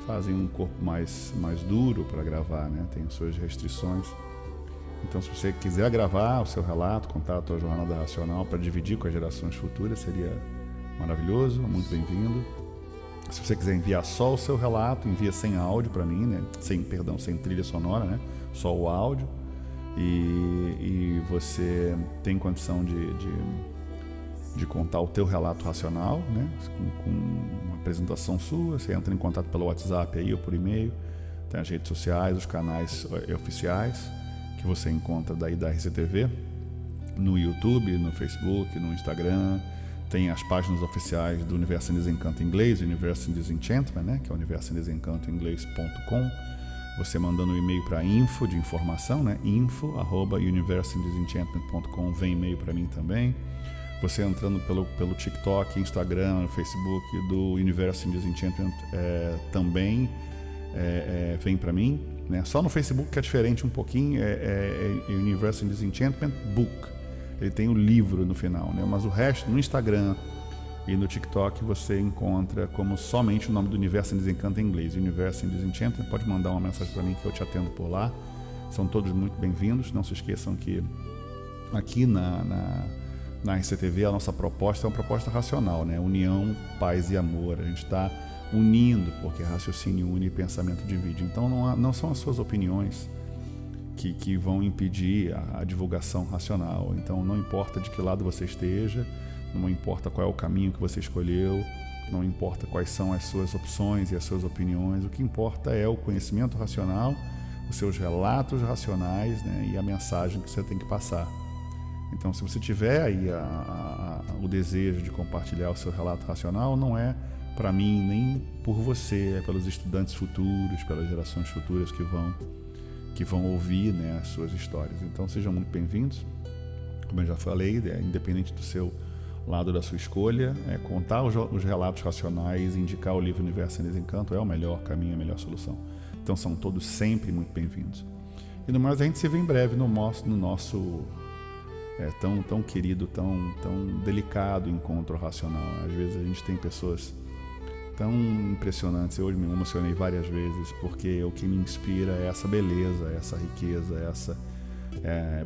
fazem um corpo mais duro para gravar, né, tem suas restrições. Então, se você quiser gravar o seu relato, contar a tua jornada racional para dividir com as gerações futuras, seria maravilhoso, muito bem-vindo. Se você quiser enviar só o seu relato, envia sem áudio para mim, né, sem trilha sonora, né, só o áudio. E você tem condição de contar o teu relato racional, né? Com uma apresentação sua. Você entra em contato pelo WhatsApp aí ou por e-mail. Tem as redes sociais, os canais oficiais que você encontra daí da RCTV, no YouTube, no Facebook, no Instagram. Tem as páginas oficiais do Universo em Desencanto em inglês, Universo in Disenchantment, né? Que é universoindesencantoinglês.com. Você mandando um e-mail para info de informação, né? info@universoindesenchantment.com, vem e-mail para mim também. Você entrando pelo TikTok, Instagram, Facebook do Universo in Disenchantment também vem para mim, né? Só no Facebook que é diferente um pouquinho, é Universo in Disenchantment Book. Ele tem o livro no final, né? Mas o resto, no Instagram e no TikTok, você encontra como somente o nome do Universo em Desencanto em inglês, Universo in Disenchantment. Pode mandar uma mensagem para mim que eu te atendo por lá. São todos muito bem-vindos. Não se esqueçam que aqui na RCTV a nossa proposta é uma proposta racional, né? União, paz e amor. A gente está unindo, porque raciocínio une e pensamento divide. Então não são as suas opiniões que vão impedir a divulgação racional. Então não importa de que lado você esteja, não importa qual é o caminho que você escolheu, não importa quais são as suas opções e as suas opiniões, o que importa é o conhecimento racional, os seus relatos racionais, né, e a mensagem que você tem que passar. Então, se você tiver aí o desejo de compartilhar o seu relato racional, não é para mim nem por você, é pelos estudantes futuros, pelas gerações futuras que vão ouvir, né, as suas histórias. Então, sejam muito bem-vindos. Como eu já falei, independente do seu lado da sua escolha, contar os relatos racionais, indicar o livro Universo em Desencanto é o melhor caminho, a melhor solução. Então são todos sempre muito bem-vindos. E no mais, a gente se vê em breve no nosso tão querido, tão delicado encontro racional. Às vezes a gente tem pessoas tão impressionantes. Eu hoje me emocionei várias vezes, porque o que me inspira é essa beleza, essa riqueza, essa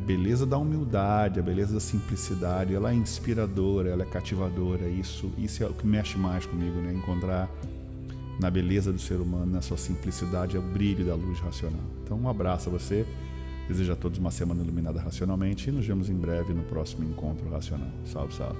beleza da humildade, a beleza da simplicidade. Ela é inspiradora, ela é cativadora. Isso é o que mexe mais comigo, né? Encontrar na beleza do ser humano, na sua simplicidade, é o brilho da luz racional. Então, um abraço a você. Desejo a todos uma semana iluminada racionalmente e nos vemos em breve no próximo Encontro Racional. Salve, salve.